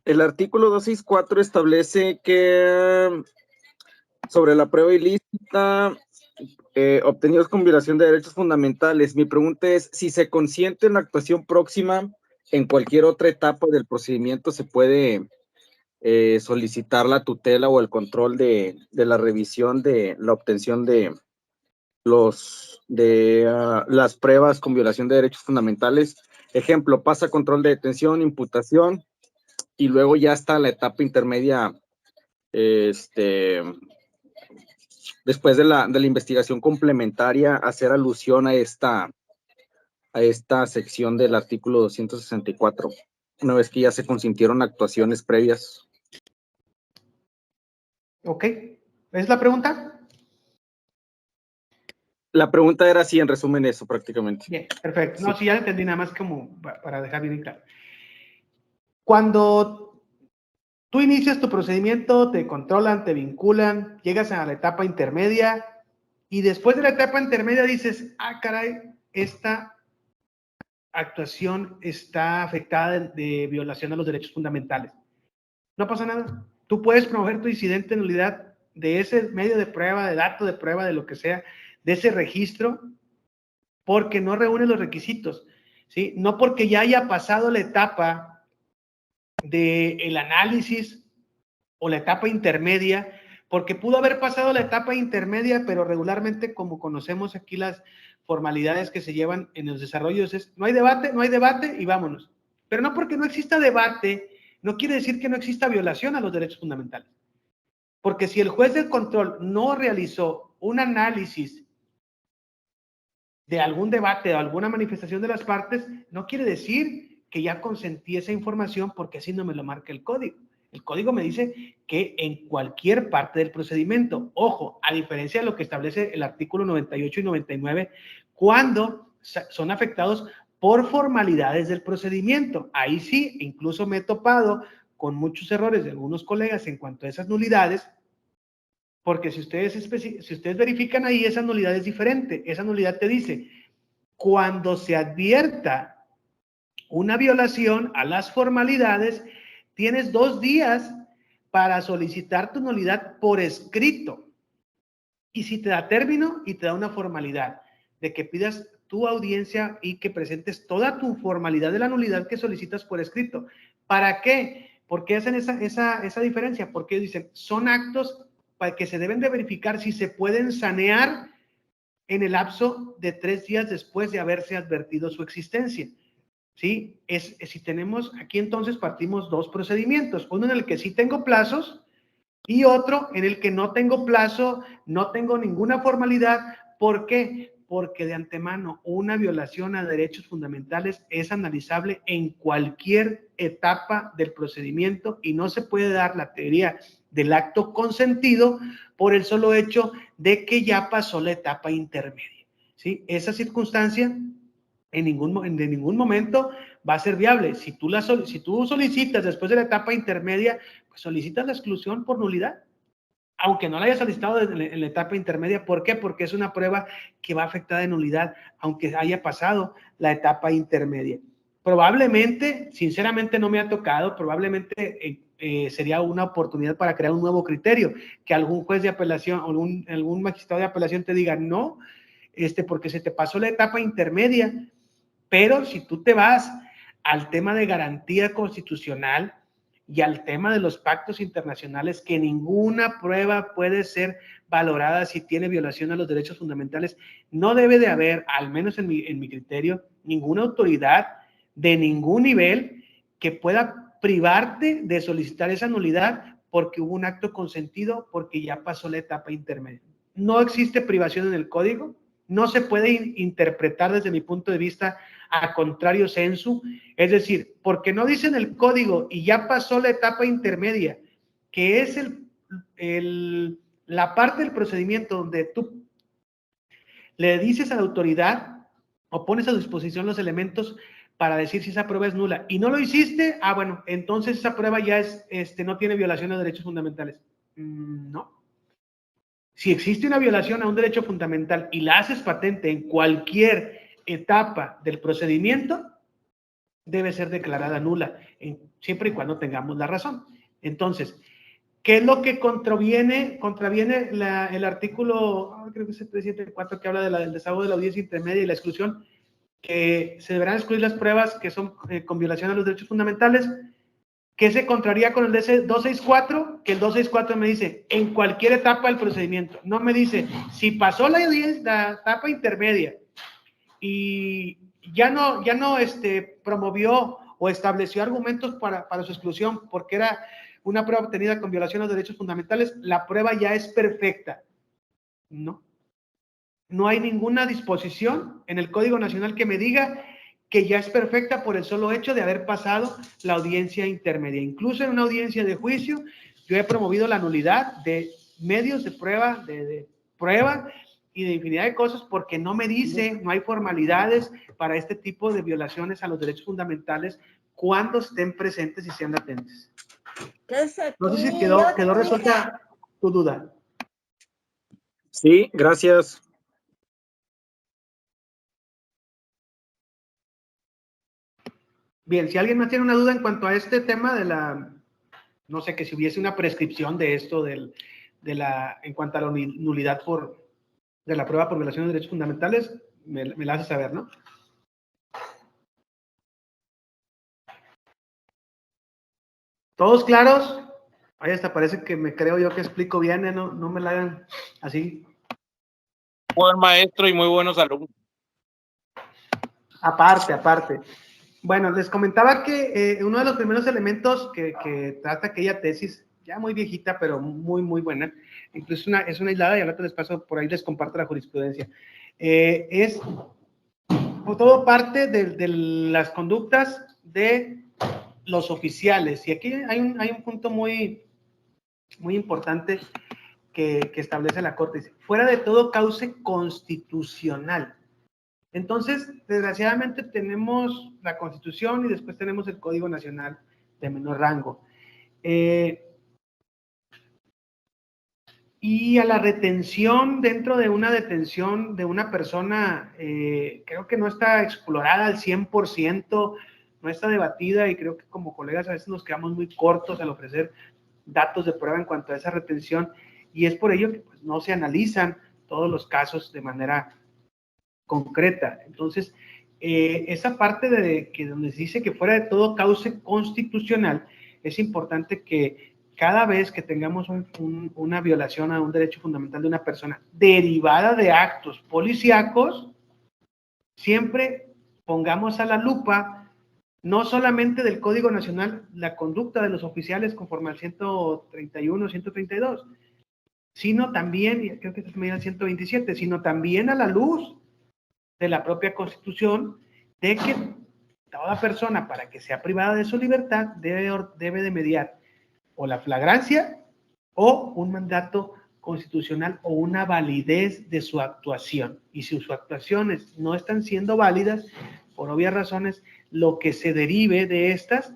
El artículo 264 establece que sobre la prueba ilícita obtenidos con violación de derechos fundamentales. Mi pregunta es, si se consiente en la actuación próxima, en cualquier otra etapa del procedimiento se puede solicitar la tutela o el control de la revisión de la obtención de las pruebas con violación de derechos fundamentales. Ejemplo, pasa control de detención, imputación, y luego ya está la etapa intermedia, después de la investigación complementaria, hacer alusión a esta sección del artículo 264, una vez que ya se consintieron actuaciones previas. Ok, ¿es la pregunta? La pregunta era así, en resumen, eso prácticamente. Bien, perfecto. No, Sí. sí, ya entendí, nada más como para dejar bien claro. Cuando tú inicias tu procedimiento, te controlan, te vinculan, llegas a la etapa intermedia y después de la etapa intermedia dices, ah, caray, esta actuación está afectada de violación a los derechos fundamentales. No pasa nada. Tú puedes promover tu incidente de nulidad de ese medio de prueba, de dato de prueba, de lo que sea, de ese registro, porque no reúne los requisitos, ¿sí? No porque ya haya pasado la etapa del análisis o la etapa intermedia, porque pudo haber pasado la etapa intermedia, pero regularmente, como conocemos aquí las formalidades que se llevan en los desarrollos, es no hay debate y vámonos. Pero no porque no exista debate, no quiere decir que no exista violación a los derechos fundamentales. Porque si el juez del control no realizó un análisis de algún debate o alguna manifestación de las partes, no quiere decir que ya consentí esa información, porque así no me lo marca el código. El código me dice que en cualquier parte del procedimiento, ojo, a diferencia de lo que establece el artículo 98 y 99, cuando son afectados por formalidades del procedimiento. Ahí sí, incluso me he topado con muchos errores de algunos colegas en cuanto a esas nulidades, porque si ustedes verifican ahí, esa nulidad es diferente. Esa nulidad te dice, cuando se advierta una violación a las formalidades, tienes 2 días para solicitar tu nulidad por escrito. Y si te da término y te da una formalidad de que pidas tu audiencia y que presentes toda tu formalidad de la nulidad que solicitas por escrito. ¿Para qué? ¿Por qué hacen esa diferencia? Porque dicen, son actos para que se deben de verificar si se pueden sanear en el lapso de 3 días después de haberse advertido su existencia. ¿Sí? Si tenemos, aquí entonces partimos 2 procedimientos, uno en el que sí tengo plazos y otro en el que no tengo plazo, no tengo ninguna formalidad. ¿Por qué? Porque de antemano una violación a derechos fundamentales es analizable en cualquier etapa del procedimiento y no se puede dar la teoría del acto consentido por el solo hecho de que ya pasó la etapa intermedia. ¿Sí? Esa circunstancia de ningún momento va a ser viable. Si tú solicitas después de la etapa intermedia, pues solicitas la exclusión por nulidad, aunque no la hayas solicitado en la etapa intermedia. ¿Por qué? Porque es una prueba que va afectada de nulidad, aunque haya pasado la etapa intermedia. Probablemente, sinceramente no me ha tocado, probablemente sería una oportunidad para crear un nuevo criterio, que algún juez de apelación o algún magistrado de apelación te diga, no, porque se te pasó la etapa intermedia. Pero si tú te vas al tema de garantía constitucional, y al tema de los pactos internacionales, que ninguna prueba puede ser valorada si tiene violación a los derechos fundamentales, no debe de haber, al menos en mi criterio, ninguna autoridad de ningún nivel que pueda privarte de solicitar esa nulidad porque hubo un acto consentido, porque ya pasó la etapa intermedia. No existe privación en el código, no se puede interpretar desde mi punto de vista a contrario sensu, es decir, porque no dice en el código y ya pasó la etapa intermedia, que es la parte del procedimiento donde tú le dices a la autoridad o pones a disposición los elementos para decir si esa prueba es nula y no lo hiciste, bueno, entonces esa prueba ya no tiene violación a derechos fundamentales. No. Si existe una violación a un derecho fundamental y la haces patente en cualquier etapa del procedimiento, debe ser declarada nula, siempre y cuando tengamos la razón. Entonces, ¿qué es lo que contraviene el artículo, creo que es el 374, que habla del desahogo de la audiencia intermedia y la exclusión? Que se deberán excluir las pruebas que son con violación a los derechos fundamentales, que se contraría con el 264, que el 264 me dice en cualquier etapa del procedimiento, no me dice si pasó la etapa intermedia y ya no promovió o estableció argumentos para su exclusión porque era una prueba obtenida con violación a los derechos fundamentales, la prueba ya es perfecta. No hay ninguna disposición en el Código Nacional que me diga que ya es perfecta por el solo hecho de haber pasado la audiencia intermedia. Incluso en una audiencia de juicio, yo he promovido la nulidad de medios de prueba, de prueba y de infinidad de cosas porque no me dice, no hay formalidades para este tipo de violaciones a los derechos fundamentales cuando estén presentes y sean latentes. No sé si quedó resuelta tu duda. Sí, gracias. Bien, si alguien más tiene una duda en cuanto a este tema no sé, que si hubiese una prescripción de esto, en cuanto a la nulidad de la prueba por violación de derechos fundamentales, me la hace saber, ¿no? ¿Todos claros? Ahí hasta parece que me creo yo que explico bien, no me la hagan así. Buen maestro y muy buenos alumnos. Aparte. Bueno, les comentaba que uno de los primeros elementos que trata aquella tesis, ya muy viejita, pero muy, muy buena, incluso es una aislada y al rato les paso, por ahí les comparto la jurisprudencia, es todo parte de las conductas de los oficiales. Y aquí hay un punto muy, muy importante que establece la Corte, dice, fuera de todo cauce constitucional. Entonces, desgraciadamente tenemos la Constitución y después tenemos el Código Nacional de menor rango. Y a la retención dentro de una detención de una persona, creo que no está explorada al 100%, no está debatida y creo que como colegas a veces nos quedamos muy cortos al ofrecer datos de prueba en cuanto a esa retención y es por ello que pues, no se analizan todos los casos de manera concreta. Entonces, esa parte donde se dice que fuera de todo cauce constitucional, es importante que cada vez que tengamos una violación a un derecho fundamental de una persona derivada de actos policíacos, siempre pongamos a la lupa no solamente del Código Nacional la conducta de los oficiales conforme al 131, 132, sino también, y creo que esto me da el 127, sino también a la luz de la propia Constitución, de que toda persona para que sea privada de su libertad debe de mediar o la flagrancia o un mandato constitucional o una validez de su actuación. Y si sus actuaciones no están siendo válidas, por obvias razones, lo que se derive de estas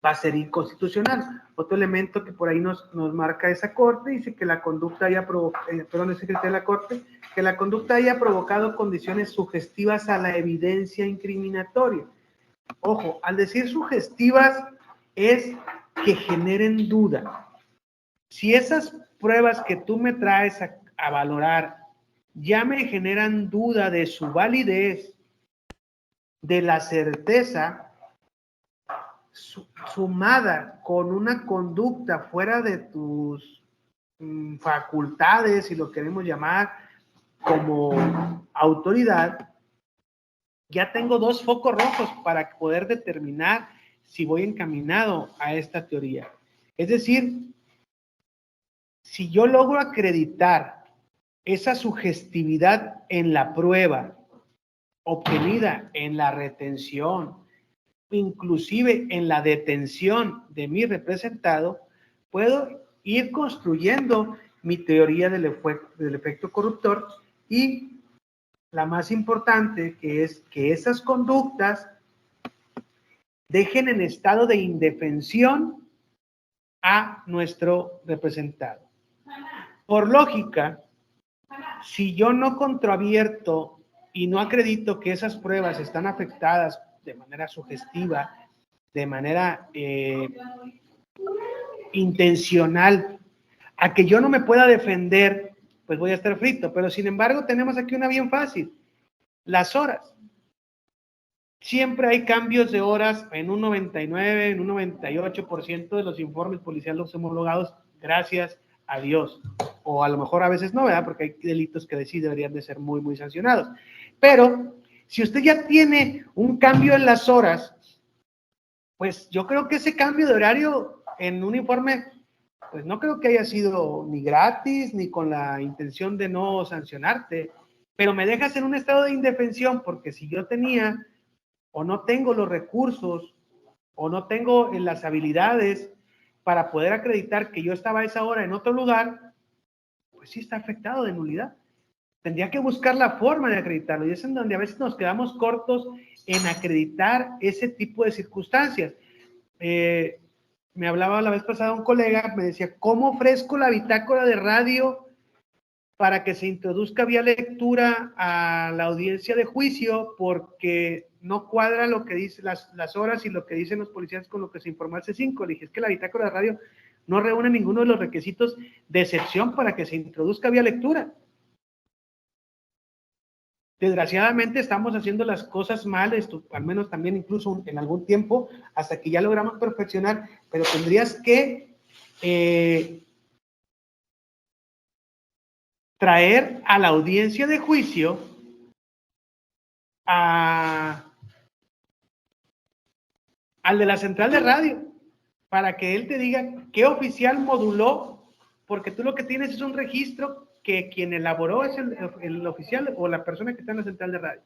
va a ser inconstitucional. Otro elemento que por ahí nos marca esa Corte dice que la conducta haya provocado, ese criterio de la Corte, que la conducta haya provocado condiciones sugestivas a la evidencia incriminatoria. Ojo, al decir sugestivas es que generen duda. Si esas pruebas que tú me traes a valorar ya me generan duda de su validez, de la certeza, sumada con una conducta fuera de tus facultades, si lo queremos llamar, como autoridad, ya tengo 2 focos rojos para poder determinar si voy encaminado a esta teoría. Es decir, si yo logro acreditar esa sugestividad en la prueba obtenida en la retención, inclusive en la detención de mi representado, puedo ir construyendo mi teoría del efecto corruptor, y la más importante, que es que esas conductas dejen en estado de indefensión a nuestro representado. Por lógica, si yo no contravierto y no acredito que esas pruebas están afectadas de manera sugestiva, de manera intencional, a que yo no me pueda defender, pues voy a estar frito. Pero sin embargo tenemos aquí una bien fácil: las horas. Siempre hay cambios de horas en un 99, en un 98% de los informes policiales homologados, gracias a Dios. O a lo mejor a veces no, ¿verdad? Porque hay delitos que sí deberían de ser muy, muy sancionados. Pero si usted ya tiene un cambio en las horas, pues yo creo que ese cambio de horario en un informe, pues no creo que haya sido ni gratis, ni con la intención de no sancionarte, pero me dejas en un estado de indefensión, porque si yo tenía o no tengo los recursos o no tengo las habilidades para poder acreditar que yo estaba a esa hora en otro lugar, pues sí está afectado de nulidad. Tendría que buscar la forma de acreditarlo, y es en donde a veces nos quedamos cortos en acreditar ese tipo de circunstancias. Me hablaba la vez pasada un colega, me decía, ¿cómo ofrezco la bitácora de radio para que se introduzca vía lectura a la audiencia de juicio? Porque no cuadra lo que dice las horas y lo que dicen los policías con lo que se informó al C5. Le dije, es que la bitácora de radio no reúne ninguno de los requisitos de excepción para que se introduzca vía lectura. Desgraciadamente estamos haciendo las cosas mal, esto, al menos también incluso en algún tiempo, hasta que ya logramos perfeccionar, pero tendrías que traer a la audiencia de juicio al de la central de radio, para que él te diga qué oficial moduló, porque tú lo que tienes es un registro que quien elaboró es el oficial o la persona que está en la central de radio,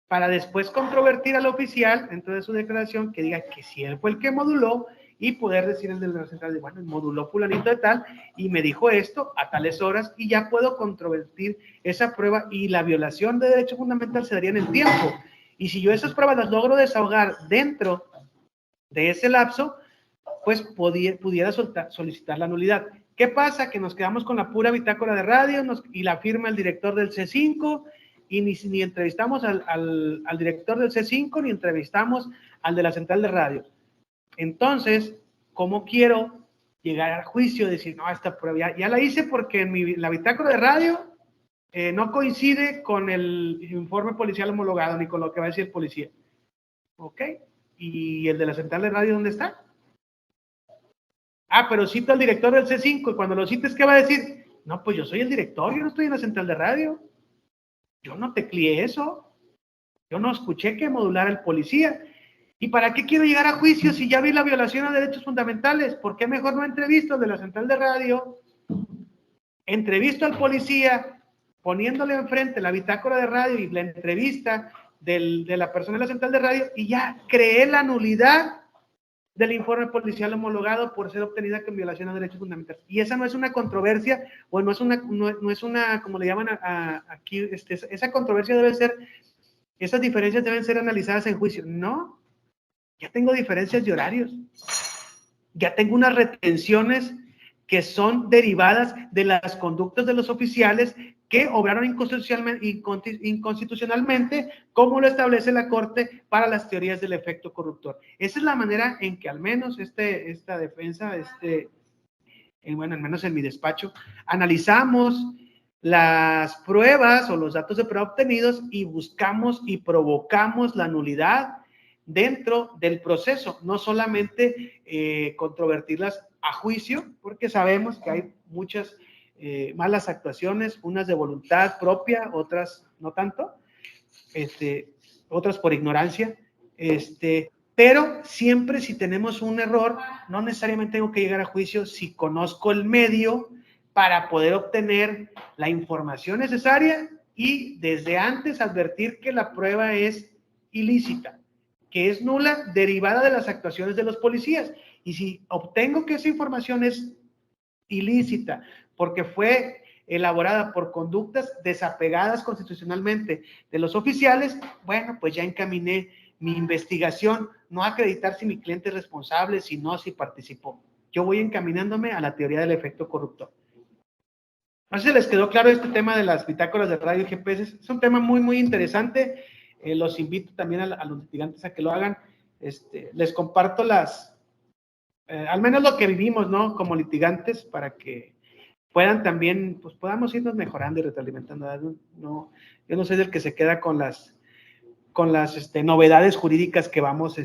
para después controvertir al oficial dentro de su declaración que diga que si él fue el que moduló, y poder decir el de la central de, bueno, moduló fulanito de tal y me dijo esto a tales horas, y ya puedo controvertir esa prueba, y la violación de derecho fundamental se daría en el tiempo. Y si yo esas pruebas las logro desahogar dentro de ese lapso, pues pudiera solicitar la nulidad. ¿Qué pasa? Que nos quedamos con la pura bitácora de radio y la firma el director del C5, y ni entrevistamos al director del C5, ni entrevistamos al de la central de radio. Entonces, ¿cómo quiero llegar al juicio y decir, no, esta prueba ya la hice porque en la bitácora de radio no coincide con el informe policial homologado ni con lo que va a decir el policía? ¿Ok? ¿Y el de la central de radio dónde está? Ah, pero cito al director del C5, y cuando lo cites, ¿qué va a decir? No, pues yo soy el director, yo no estoy en la central de radio. Yo no tecleé eso. Yo no escuché que modulara el policía. ¿Y para qué quiero llegar a juicio si ya vi la violación a derechos fundamentales? ¿Por qué mejor no entrevisto al de la central de radio? Entrevisto al policía poniéndole enfrente la bitácora de radio y la entrevista de la persona de la central de radio, y ya creé la nulidad del informe policial homologado por ser obtenida con violación a derechos fundamentales. Y esa no es una controversia, o no es una, como le llaman aquí, esa controversia debe ser, esas diferencias deben ser analizadas en juicio. No, ya tengo diferencias de horarios, ya tengo unas retenciones que son derivadas de las conductas de los oficiales que obraron inconstitucionalmente, como lo establece la Corte para las teorías del efecto corruptor. Esa es la manera en que al menos esta defensa, bueno, al menos en mi despacho, analizamos las pruebas o los datos de prueba obtenidos y buscamos y provocamos la nulidad dentro del proceso, no solamente controvertirlas a juicio, porque sabemos que hay muchas malas actuaciones, unas de voluntad propia, otras no tanto, otras por ignorancia, pero siempre si tenemos un error, no necesariamente tengo que llegar a juicio si conozco el medio para poder obtener la información necesaria y desde antes advertir que la prueba es ilícita, que es nula, derivada de las actuaciones de los policías. Y si obtengo que esa información es ilícita, porque fue elaborada por conductas desapegadas constitucionalmente de los oficiales, bueno, pues ya encaminé mi investigación, no acreditar si mi cliente es responsable, sino si participó. Yo voy encaminándome a la teoría del efecto corruptor. No sé si les quedó claro este tema de las bitácoras de radio y GPS. Es un tema muy, muy interesante. Los invito también a los litigantes a que lo hagan. Les comparto al menos lo que vivimos, ¿no? Como litigantes, para que puedan también, pues podamos irnos mejorando y retroalimentando. No, yo no soy del que se queda con las novedades jurídicas que vamos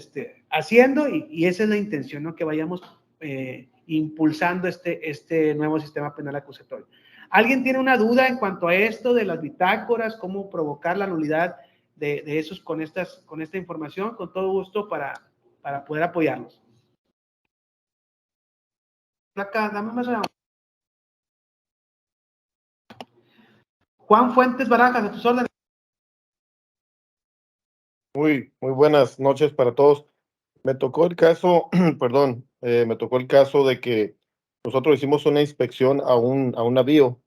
haciendo y esa es la intención, ¿no? Que vayamos impulsando este nuevo sistema penal acusatorio. ¿Alguien tiene una duda en cuanto a esto de las bitácoras, cómo provocar la nulidad de esos con esta información? Con todo gusto para poder apoyarlos. Acá, dame más. Juan Fuentes Barajas, a tus órdenes. Muy buenas noches para todos. Me tocó el caso, perdón, me tocó el caso de que nosotros hicimos una inspección a un navío.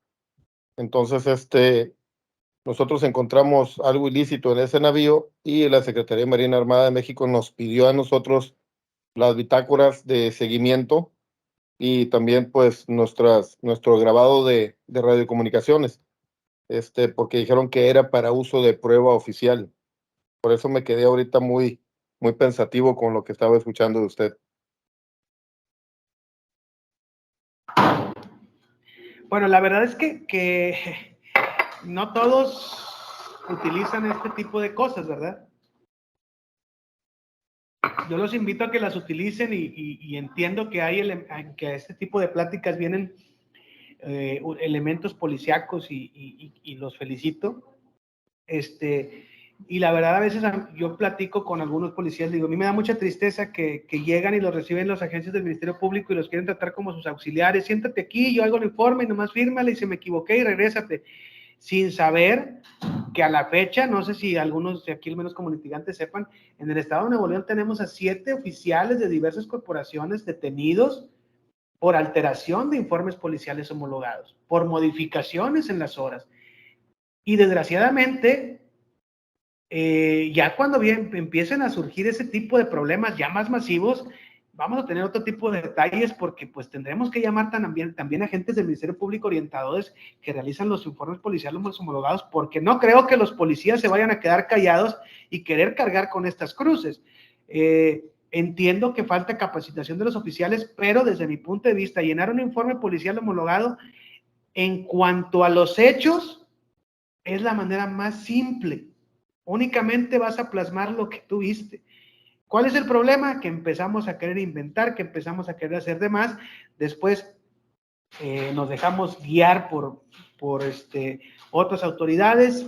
Entonces, nosotros encontramos algo ilícito en ese navío y la Secretaría de Marina Armada de México nos pidió a nosotros las bitácoras de seguimiento y también pues nuestro grabado de radiocomunicaciones, porque dijeron que era para uso de prueba oficial. Por eso me quedé ahorita muy pensativo con lo que estaba escuchando de usted. Bueno, la verdad es que no todos utilizan este tipo de cosas, ¿verdad? Yo los invito a que las utilicen y entiendo que que a este tipo de pláticas vienen elementos policíacos y los felicito. Y la verdad, a veces yo platico con algunos policías, digo, a mí me da mucha tristeza que llegan y los reciben las agencias del Ministerio Público y los quieren tratar como sus auxiliares. Siéntate aquí, yo hago el informe y nomás fírmale y se me equivoqué y regrésate. Sin saber que a la fecha, no sé si algunos de aquí, al menos como litigantes, sepan, en el estado de Nuevo León tenemos a 7 oficiales de diversas corporaciones detenidos por alteración de informes policiales homologados, por modificaciones en las horas. Y desgraciadamente, ya cuando empiecen a surgir ese tipo de problemas ya más masivos, vamos a tener otro tipo de detalles porque pues tendremos que llamar también agentes del Ministerio Público orientadores que realizan los informes policiales homologados, porque no creo que los policías se vayan a quedar callados y querer cargar con estas cruces. Entiendo que falta capacitación de los oficiales, pero desde mi punto de vista, llenar un informe policial homologado en cuanto a los hechos es la manera más simple. Únicamente vas a plasmar lo que tú viste. ¿Cuál es el problema? Que empezamos a querer inventar, que empezamos a querer hacer de más. Después nos dejamos guiar por otras autoridades.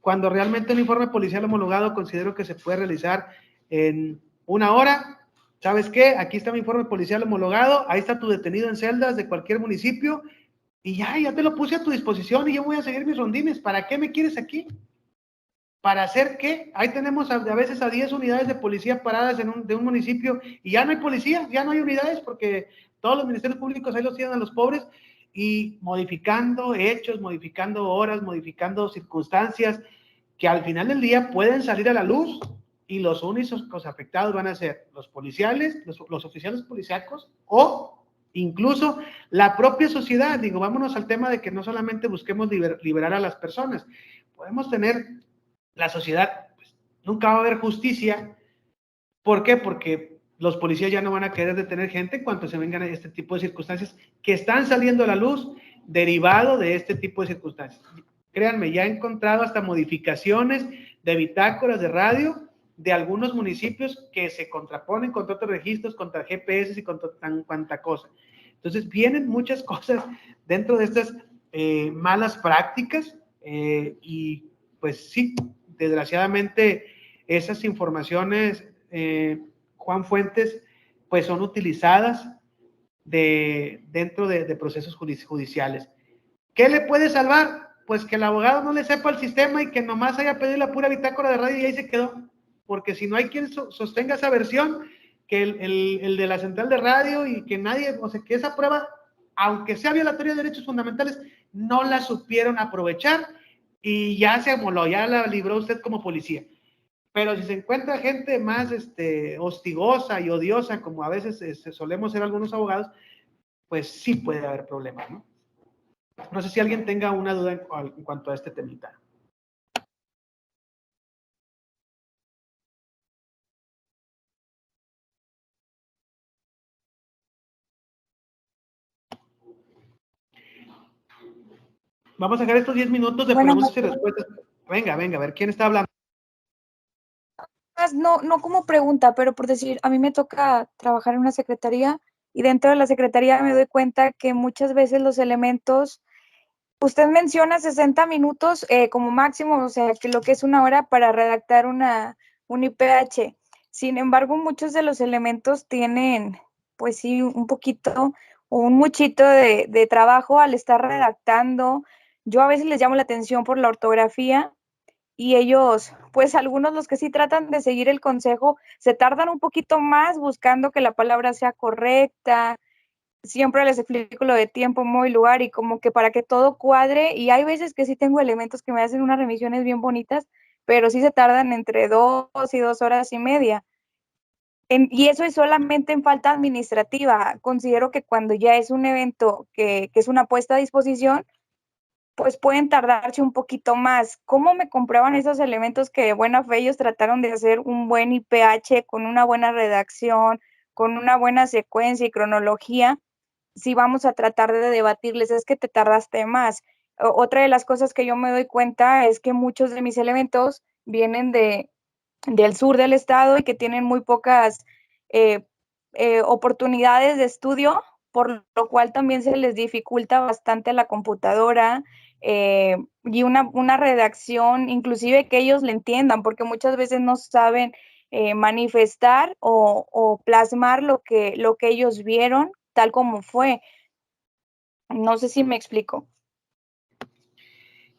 Cuando realmente un informe policial homologado considero que se puede realizar en 1 hora. ¿Sabes qué? Aquí está mi informe policial homologado. Ahí está tu detenido en celdas de cualquier municipio. Y ya te lo puse a tu disposición y yo voy a seguir mis rondines. ¿Para qué me quieres aquí? ¿Para hacer qué? Ahí tenemos a veces a 10 unidades de policía paradas de un municipio y ya no hay policía, ya no hay unidades porque todos los ministerios públicos ahí los tienen a los pobres y modificando hechos, modificando horas, modificando circunstancias que al final del día pueden salir a la luz y los únicos afectados van a ser los policiales, los oficiales policíacos o incluso la propia sociedad. Digo, vámonos al tema de que no solamente busquemos liberar a las personas, podemos tener la sociedad, pues, nunca va a haber justicia. ¿Por qué? Porque los policías ya no van a querer detener gente en cuanto se vengan a este tipo de circunstancias que están saliendo a la luz derivado de este tipo de circunstancias. Créanme, ya he encontrado hasta modificaciones de bitácoras de radio de algunos municipios que se contraponen contra otros registros, contra GPS y contra tan cuanta cosa. Entonces vienen muchas cosas dentro de estas malas prácticas y pues sí, desgraciadamente esas informaciones, Juan Fuentes, pues son utilizadas dentro de procesos judiciales. ¿Qué le puede salvar? Pues que el abogado no le sepa el sistema y que nomás haya pedido la pura bitácora de radio y ahí se quedó. Porque si no hay quien sostenga esa versión, que el de la central de radio y que nadie, o sea, que esa prueba, aunque sea violatoria de derechos fundamentales, no la supieron aprovechar y ya se amoló, ya la libró usted como policía. Pero si se encuentra gente más hostigosa y odiosa, como a veces solemos ser algunos abogados, pues sí puede haber problemas, ¿no? No sé si alguien tenga una duda en cuanto a este temita. Vamos a dejar estos 10 minutos de preguntas y respuestas. Venga, a ver, ¿quién está hablando? No como pregunta, pero por decir, a mí me toca trabajar en una secretaría y dentro de la secretaría me doy cuenta que muchas veces los elementos, usted menciona 60 minutos como máximo, o sea, que lo que es una hora para redactar un IPH. Sin embargo, muchos de los elementos tienen, pues sí, un poquito o un muchito de trabajo al estar redactando. Yo a veces les llamo la atención por la ortografía y ellos, pues algunos los que sí tratan de seguir el consejo, se tardan un poquito más buscando que la palabra sea correcta. Siempre les explico lo de tiempo, modo y lugar y como que para que todo cuadre, y hay veces que sí tengo elementos que me hacen unas revisiones bien bonitas, pero sí se tardan entre 2 y 2 horas y media. Y eso es solamente en falta administrativa. Considero que cuando ya es un evento que es una puesta a disposición, pues pueden tardarse un poquito más. ¿Cómo me comprueban esos elementos que de buena fe ellos trataron de hacer un buen IPH con una buena redacción, con una buena secuencia y cronología? Si vamos a tratar de debatirles, es que te tardaste más. Otra de las cosas que yo me doy cuenta es que muchos de mis elementos vienen del sur del estado y que tienen muy pocas oportunidades de estudio, por lo cual también se les dificulta bastante la computadora y una redacción, inclusive que ellos le entiendan, porque muchas veces no saben manifestar o plasmar lo que ellos vieron tal como fue. No sé si me explico.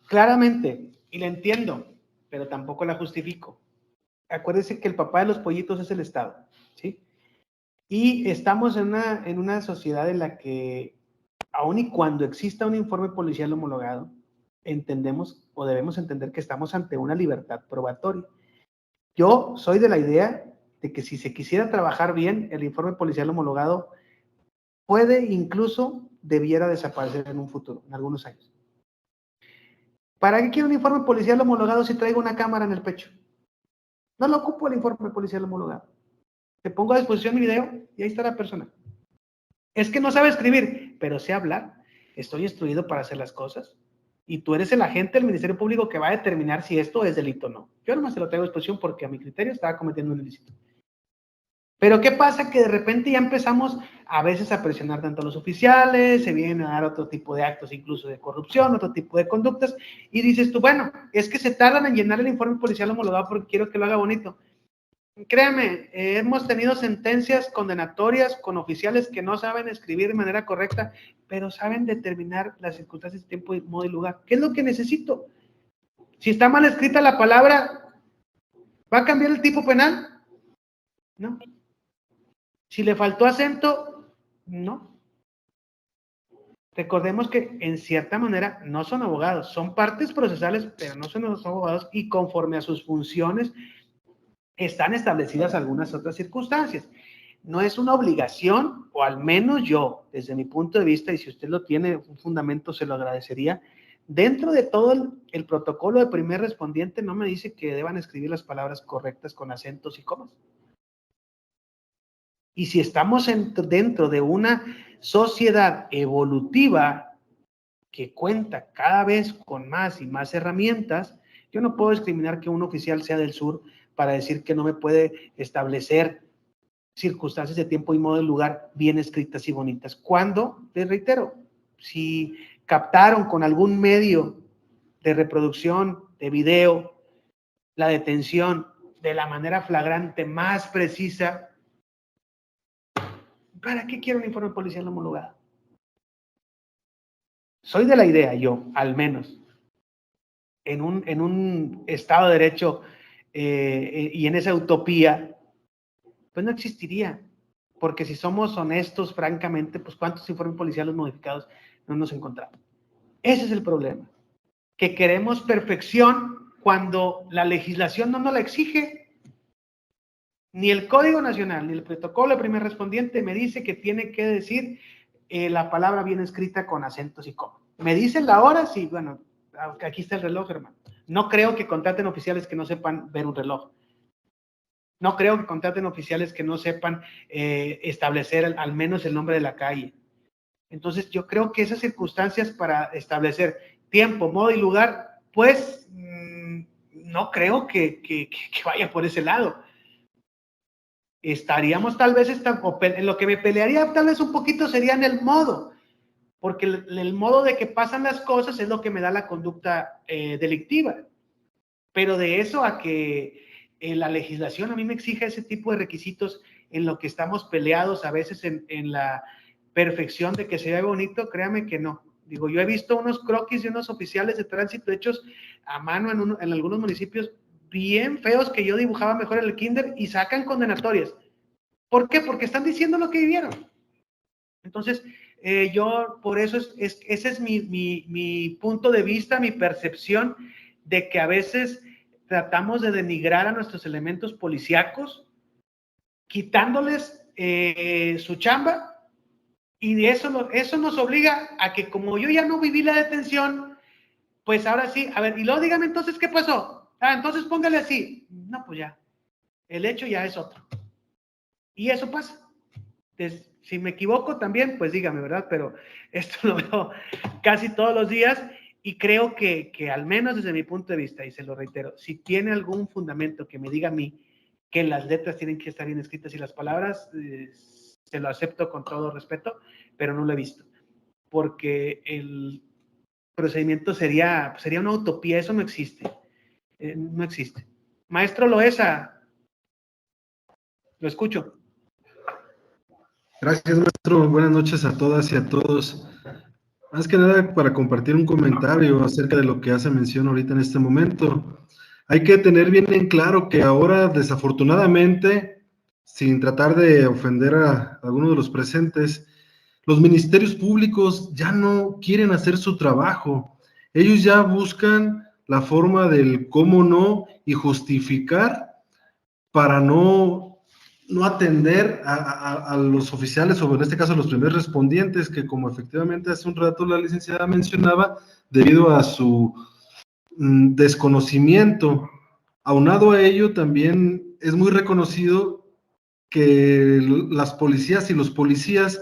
Claramente, y la entiendo, pero tampoco la justifico. Acuérdense que el papá de los pollitos es el Estado, ¿sí? Y estamos en una sociedad en la que, aun y cuando exista un informe policial homologado, entendemos o debemos entender que estamos ante una libertad probatoria. Yo soy de la idea de que si se quisiera trabajar bien, el informe policial homologado puede incluso debiera desaparecer en un futuro, en algunos años. ¿Para qué quiero un informe policial homologado si traigo una cámara en el pecho? No lo ocupo el informe policial homologado. Te pongo a disposición mi video y ahí está la persona. Es que no sabe escribir, pero sé hablar. Estoy instruido para hacer las cosas. Y tú eres el agente del Ministerio Público que va a determinar si esto es delito o no. Yo nomás te lo traigo a disposición porque a mi criterio estaba cometiendo un ilícito. Pero ¿qué pasa? Que de repente ya empezamos a veces a presionar tanto a los oficiales, se vienen a dar otro tipo de actos, incluso de corrupción, otro tipo de conductas, y dices tú, bueno, es que se tardan en llenar el informe policial homologado porque quiero que lo haga bonito. Créanme, hemos tenido sentencias condenatorias con oficiales que no saben escribir de manera correcta, pero saben determinar las circunstancias, tiempo, modo y lugar. ¿Qué es lo que necesito? Si está mal escrita la palabra, ¿va a cambiar el tipo penal? No. Si le faltó acento, no. Recordemos que en cierta manera no son abogados, son partes procesales, pero no son los abogados y conforme a sus funciones están establecidas algunas otras circunstancias. No es una obligación, o al menos yo, desde mi punto de vista, y si usted lo tiene un fundamento, se lo agradecería. Dentro de todo el protocolo de primer respondiente no me dice que deban escribir las palabras correctas con acentos y comas. Y si estamos dentro de una sociedad evolutiva que cuenta cada vez con más y más herramientas, yo no puedo discriminar que un oficial sea del sur para decir que no me puede establecer circunstancias de tiempo y modo y lugar bien escritas y bonitas. Cuando, les reitero, si captaron con algún medio de reproducción, de video, la detención de la manera flagrante más precisa, ¿para qué quiero un informe policial homologado? Soy de la idea, yo, al menos, en un Estado de Derecho y en esa utopía, pues no existiría. Porque si somos honestos, francamente, pues ¿cuántos informes policiales modificados no nos encontramos? Ese es el problema. Que queremos perfección cuando la legislación no nos la exige. Ni el Código Nacional, ni el protocolo de primer respondiente me dice que tiene que decir la palabra bien escrita con acentos y comas. ¿Me dicen la hora? Sí, bueno, aquí está el reloj, hermano. No creo que contraten oficiales que no sepan ver un reloj. No creo que contraten oficiales que no sepan establecer al menos el nombre de la calle. Entonces, yo creo que esas circunstancias para establecer tiempo, modo y lugar, pues no creo que vaya por ese lado. Estaríamos tal vez, en lo que me pelearía tal vez un poquito sería en el modo, porque el modo de que pasan las cosas es lo que me da la conducta delictiva. Pero de eso a que la legislación a mí me exige ese tipo de requisitos en lo que estamos peleados a veces en la perfección de que se vea bonito, créame que no. Digo, yo he visto unos croquis de unos oficiales de tránsito hechos a mano en algunos municipios bien feos que yo dibujaba mejor en el kinder y sacan condenatorias. ¿Por qué? Porque están diciendo lo que vivieron. Entonces, yo por eso ese es mi punto de vista, mi percepción de que a veces tratamos de denigrar a nuestros elementos policíacos, quitándoles su chamba, y eso nos obliga a que como yo ya no viví la detención, pues ahora sí, a ver, y luego dígame entonces qué pasó. Entonces póngale así. No, pues ya, el hecho ya es otro. Y eso pasa. Entonces, si me equivoco también, pues dígame, ¿verdad? Pero esto lo veo casi todos los días y creo que al menos desde mi punto de vista, y se lo reitero, si tiene algún fundamento que me diga a mí que las letras tienen que estar bien escritas y las palabras, se lo acepto con todo respeto, pero no lo he visto. Porque el procedimiento sería una utopía, eso no existe. No existe. Maestro Loesa, lo escucho. Gracias, maestro. Buenas noches a todas y a todos. Más que nada para compartir un comentario acerca de lo que hace mención ahorita en este momento. Hay que tener bien en claro que ahora, desafortunadamente, sin tratar de ofender a alguno de los presentes, los ministerios públicos ya no quieren hacer su trabajo. Ellos ya buscan la forma del cómo no y justificar para no atender a los oficiales, o en este caso a los primeros respondientes, que como efectivamente hace un rato la licenciada mencionaba, debido a su desconocimiento. Aunado a ello, también es muy reconocido que las policías y los policías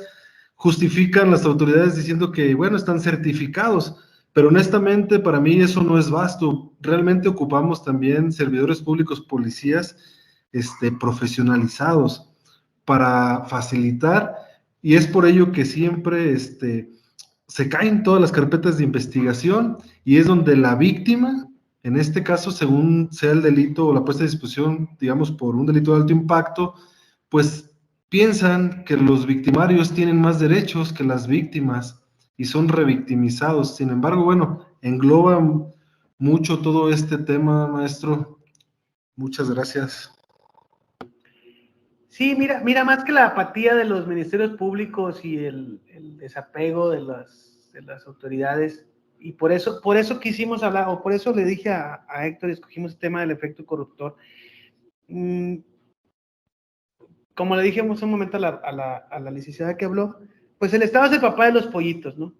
justifican las autoridades diciendo que, bueno, están certificados, pero honestamente para mí eso no es vasto. Realmente ocupamos también servidores públicos policías profesionalizados para facilitar, y es por ello que siempre se caen todas las carpetas de investigación y es donde la víctima, en este caso, según sea el delito o la puesta a disposición, digamos, por un delito de alto impacto, pues piensan que los victimarios tienen más derechos que las víctimas y son revictimizados. Sin embargo, bueno, engloba mucho todo este tema, maestro. Muchas gracias. Sí, mira, más que la apatía de los ministerios públicos y el desapego de las autoridades, y por eso quisimos hablar, o por eso le dije a Héctor y escogimos el tema del efecto corruptor. Como le dije hace un momento a la licenciada que habló, pues el Estado es el papá de los pollitos, ¿no?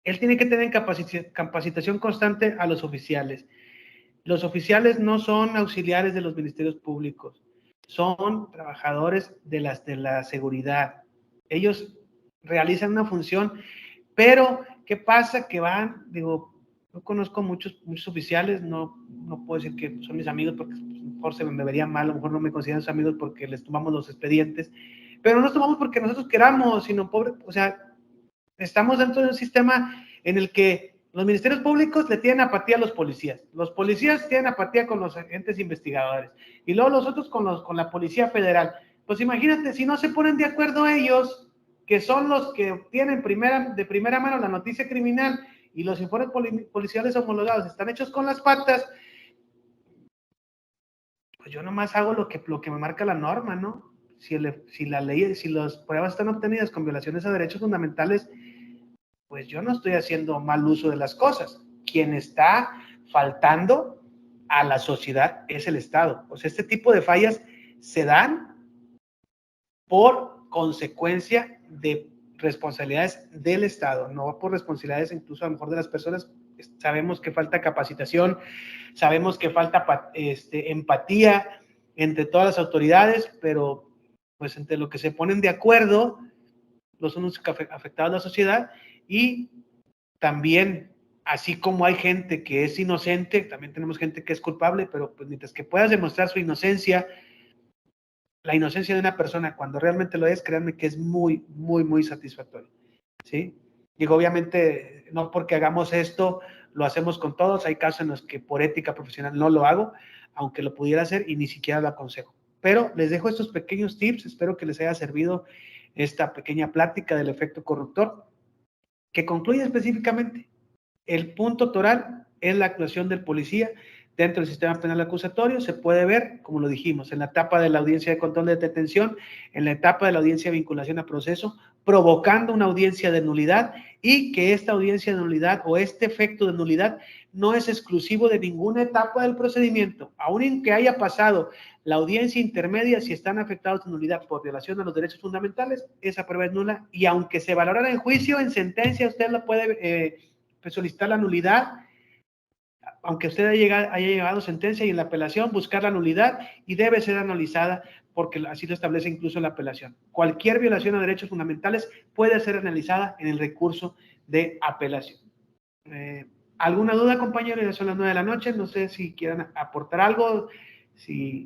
Él tiene que tener capacitación constante a los oficiales. Los oficiales no son auxiliares de los ministerios públicos, son trabajadores de la seguridad. Ellos realizan una función, pero ¿qué pasa? Que van, digo, yo conozco muchos oficiales, no puedo decir que son mis amigos porque pues, mejor se me vería mal, a lo mejor no me consideran sus amigos porque les tomamos los expedientes, pero no los tomamos porque nosotros queramos, sino o sea, estamos dentro de un sistema en el que los ministerios públicos le tienen apatía a los policías tienen apatía con los agentes investigadores, y luego los otros con la Policía Federal. Pues imagínate, si no se ponen de acuerdo ellos, que son los que tienen de primera mano la noticia criminal y los informes policiales homologados están hechos con las patas, pues yo nomás hago lo que me marca la norma, ¿no? Si la ley, si las pruebas están obtenidas con violaciones a derechos fundamentales, pues yo no estoy haciendo mal uso de las cosas. Quien está faltando a la sociedad es el Estado. O sea, este tipo de fallas se dan por consecuencia de responsabilidades del Estado, no por responsabilidades incluso a lo mejor de las personas. Sabemos que falta capacitación, sabemos que falta empatía entre todas las autoridades, pero pues entre lo que se ponen de acuerdo los unos afectados a la sociedad, y también, así como hay gente que es inocente, también tenemos gente que es culpable, pero pues mientras que puedas demostrar su inocencia, la inocencia de una persona cuando realmente lo es, créanme que es muy, muy, muy satisfactorio, ¿sí? Digo, obviamente, no porque hagamos esto, lo hacemos con todos. Hay casos en los que por ética profesional no lo hago, aunque lo pudiera hacer y ni siquiera lo aconsejo. Pero les dejo estos pequeños tips, espero que les haya servido esta pequeña plática del efecto corruptor, que concluye específicamente. El punto toral es la actuación del policía dentro del sistema penal acusatorio. Se puede ver, como lo dijimos, en la etapa de la audiencia de control de detención, en la etapa de la audiencia de vinculación a proceso, provocando una audiencia de nulidad, y que esta audiencia de nulidad o este efecto de nulidad no es exclusivo de ninguna etapa del procedimiento. Aun en que haya pasado la audiencia intermedia, si están afectados de nulidad por violación a los derechos fundamentales, esa prueba es nula, y aunque se valorara en juicio, en sentencia, usted lo puede solicitar la nulidad, aunque usted haya llegado a sentencia, y en la apelación buscar la nulidad, y debe ser analizada porque así lo establece incluso la apelación. Cualquier violación a derechos fundamentales puede ser analizada en el recurso de apelación. ¿Alguna duda, compañeros? Ya son las 9 de la noche, no sé si quieran aportar algo, si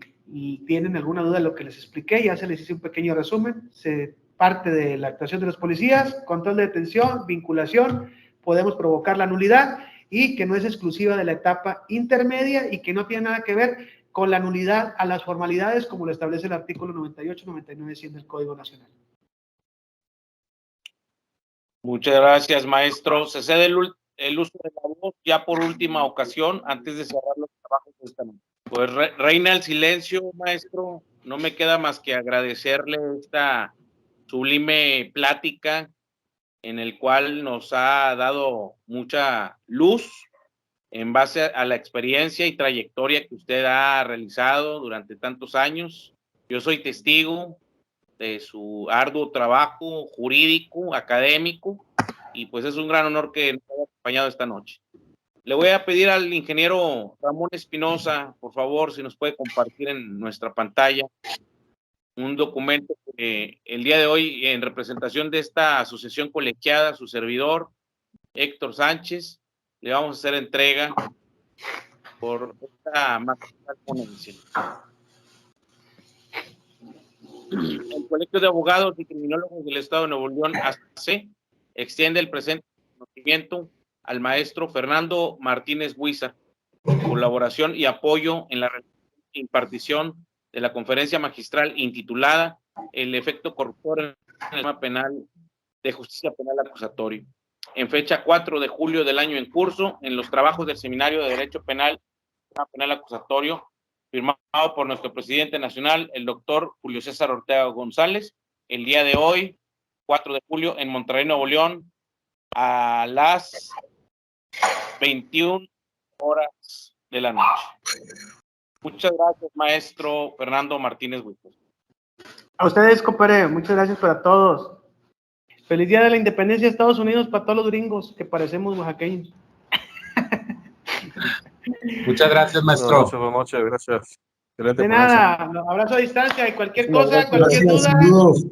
tienen alguna duda de lo que les expliqué. Ya se les hice un pequeño resumen. Se parte de la actuación de los policías, control de detención, vinculación, podemos provocar la nulidad, y que no es exclusiva de la etapa intermedia y que no tiene nada que ver con la nulidad a las formalidades, como lo establece el artículo 98, 99, 100 del Código Nacional. Muchas gracias, maestro. Se cede el uso de la voz ya por última ocasión, antes de cerrar los trabajos de esta noche. Pues reina el silencio, maestro. No me queda más que agradecerle esta sublime plática en el cual nos ha dado mucha luz en base a la experiencia y trayectoria que usted ha realizado durante tantos años. Yo soy testigo de su arduo trabajo jurídico, académico, y pues es un gran honor que nos haya acompañado esta noche. Le voy a pedir al ingeniero Ramón Espinosa, por favor, si nos puede compartir en nuestra pantalla un documento que el día de hoy, en representación de esta asociación colegiada, su servidor, Héctor Sánchez, le vamos a hacer entrega por esta magistral ponencia. El Colegio de Abogados y Criminólogos del Estado de Nuevo León, AC, extiende el presente reconocimiento al maestro Fernando Martínez Huizar, colaboración y apoyo en la impartición de la conferencia magistral intitulada El efecto corruptor en el sistema penal de justicia penal acusatorio, en fecha 4 de julio del año en curso, en los trabajos del Seminario de Derecho Penal Acusatorio, firmado por nuestro presidente nacional, el doctor Julio César Ortega González, el día de hoy, 4 de julio, en Monterrey, Nuevo León, a las 21 horas de la noche. Muchas gracias, maestro Fernando Martínez Huizar. A ustedes, compadre, muchas gracias para todos. Feliz Día de la Independencia de Estados Unidos para todos los gringos que parecemos oaxaqueños. Muchas gracias, maestro. Buenas noches, gracias. De nada, abrazo a distancia, y cualquier cosa, cualquier duda, Saludos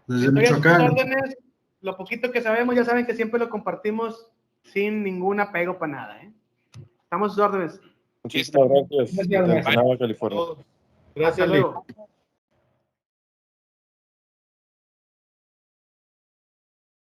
desde estoy a sus Michoacán. órdenes. Lo poquito que sabemos, ya saben que siempre lo compartimos sin ningún apego para nada, ¿eh? Estamos a sus órdenes. Muchísimas gracias. Gracias, Desde Ensenada, California. Gracias, luego.